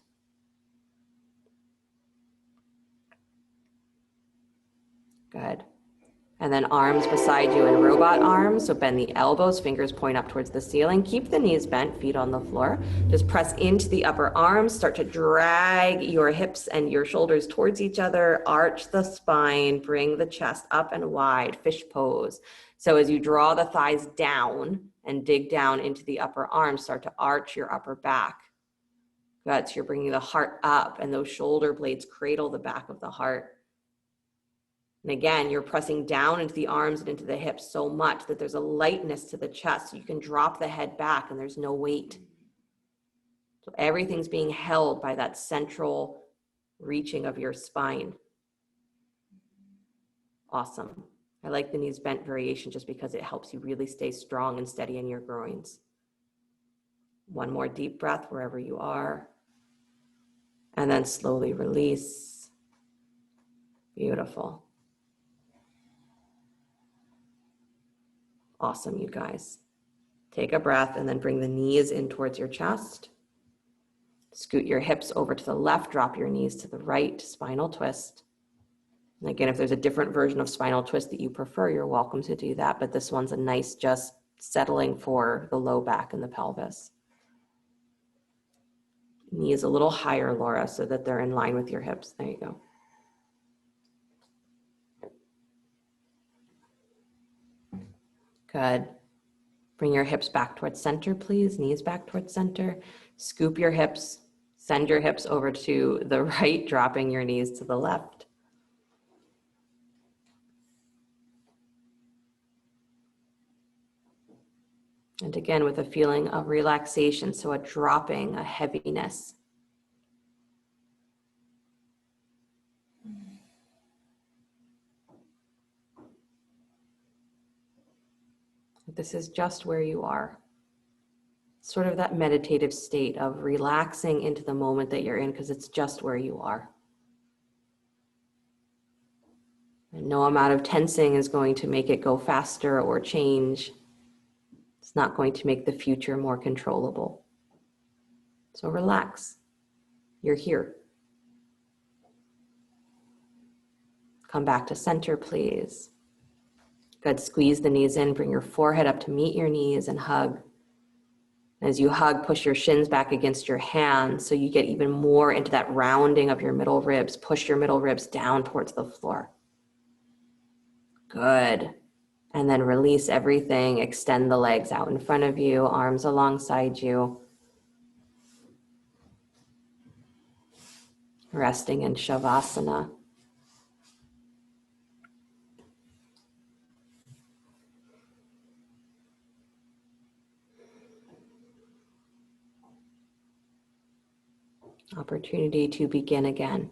Good. And then arms beside you in robot arms. So bend the elbows, fingers point up towards the ceiling. Keep the knees bent, feet on the floor. Just press into the upper arms. Start to drag your hips and your shoulders towards each other. Arch the spine, bring the chest up and wide, fish pose. So as you draw the thighs down and dig down into the upper arms, start to arch your upper back. Good, so you're bringing the heart up and those shoulder blades cradle the back of the heart. And again, you're pressing down into the arms and into the hips so much that there's a lightness to the chest. So you can drop the head back and there's no weight. So everything's being held by that central reaching of your spine. Awesome. I like the knees bent variation just because it helps you really stay strong and steady in your groins. One more deep breath wherever you are. And then slowly release. Beautiful. Awesome, you guys. Take a breath and then bring the knees in towards your chest. Scoot your hips over to the left, drop your knees to the right, spinal twist. And again, if there's a different version of spinal twist that you prefer, you're welcome to do that, but this one's a nice just settling for the low back and the pelvis. Knees a little higher, Laura, so that they're in line with your hips. There you go. Good. Bring your hips back towards center, please. Knees back towards center. Scoop your hips. Send your hips over to the right, dropping your knees to the left. And again, with a feeling of relaxation, so a dropping, a heaviness. This is just where you are. Sort of that meditative state of relaxing into the moment that you're in, because it's just where you are. And no amount of tensing is going to make it go faster or change. It's not going to make the future more controllable. So relax. You're here. Come back to center, please. Good. Squeeze the knees in. Bring your forehead up to meet your knees and hug. As you hug, push your shins back against your hands so you get even more into that rounding of your middle ribs. Push your middle ribs down towards the floor. Good. And then release everything. Extend the legs out in front of you, arms alongside you. Resting in Shavasana. Opportunity to begin again.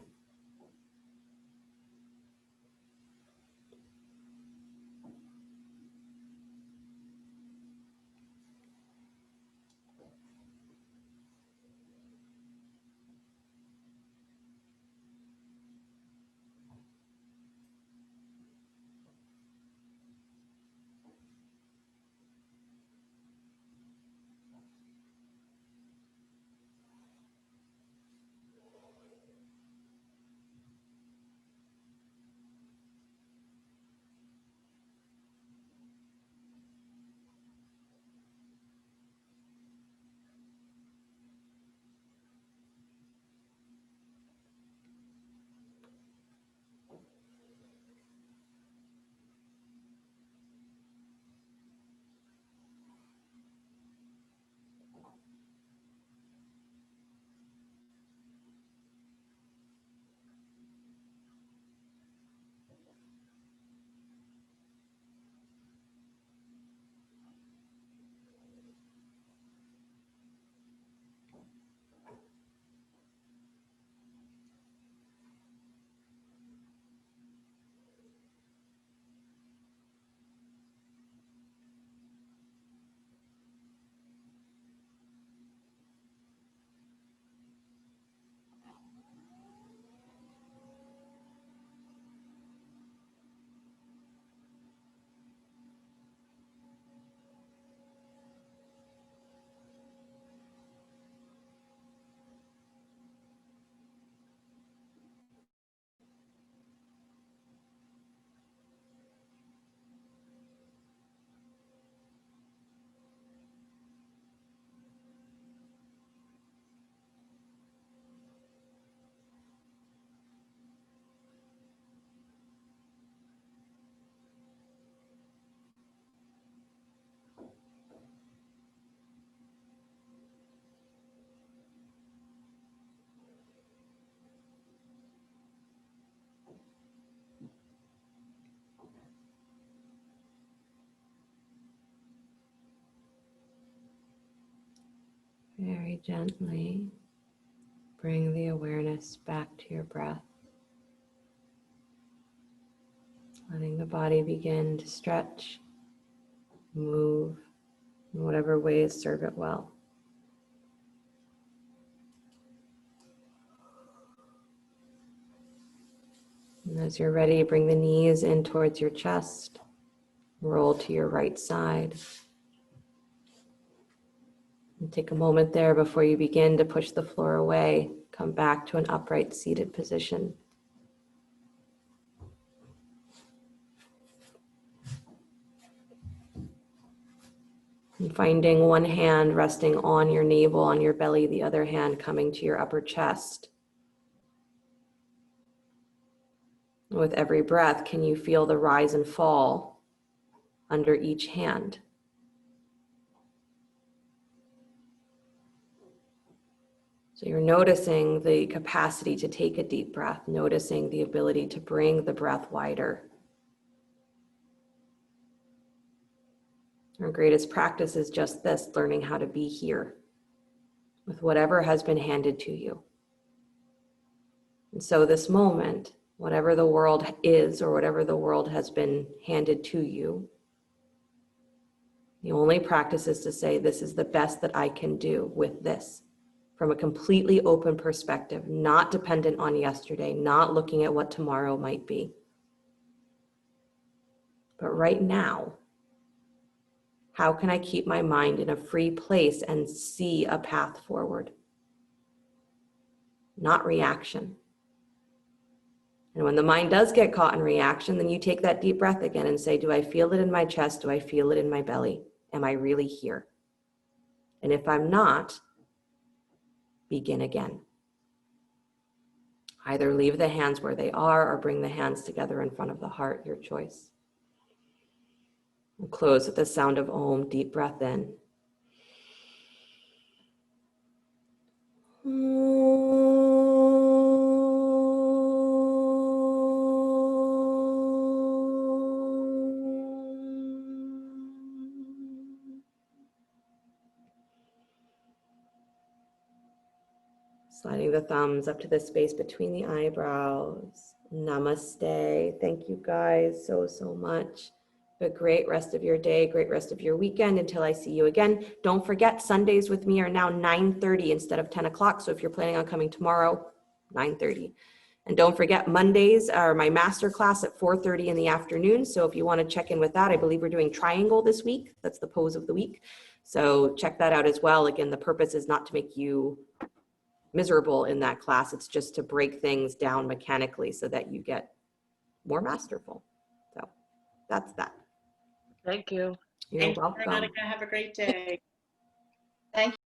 Very gently bring the awareness back to your breath, letting the body begin to stretch, move in whatever ways serve it well. And as you're ready, bring the knees in towards your chest, roll to your right side. And take a moment there before you begin to push the floor away. Come back to an upright seated position. And finding one hand resting on your navel, on your belly, the other hand coming to your upper chest. With every breath, can you feel the rise and fall under each hand? So you're noticing the capacity to take a deep breath, noticing the ability to bring the breath wider. Our greatest practice is just this, learning how to be here with whatever has been handed to you. And so this moment, whatever the world is or whatever the world has been handed to you, the only practice is to say, this is the best that I can do with this, from a completely open perspective, not dependent on yesterday, not looking at what tomorrow might be. But right now, how can I keep my mind in a free place and see a path forward? Not reaction. And when the mind does get caught in reaction, then you take that deep breath again and say, do I feel it in my chest? Do I feel it in my belly? Am I really here? And if I'm not, begin again. Either leave the hands where they are or bring the hands together in front of the heart, your choice. And close with the sound of Om, deep breath in. Sliding the thumbs up to the space between the eyebrows. Namaste. Thank you guys so much. Have a great rest of your day, great rest of your weekend until I see you again. Don't forget, Sundays with me are now 9:30 instead of 10 o'clock. So if you're planning on coming tomorrow, 9:30. And don't forget, Mondays are my master class at 4:30 in the afternoon. So if you want to check in with that, I believe we're doing triangle this week. That's the pose of the week. So check that out as well. Again, the purpose is not to make you miserable in that class. It's just to break things down mechanically so that you get more masterful. So that's that. Thank you. You're welcome. Veronica. Have a great day. Thank you.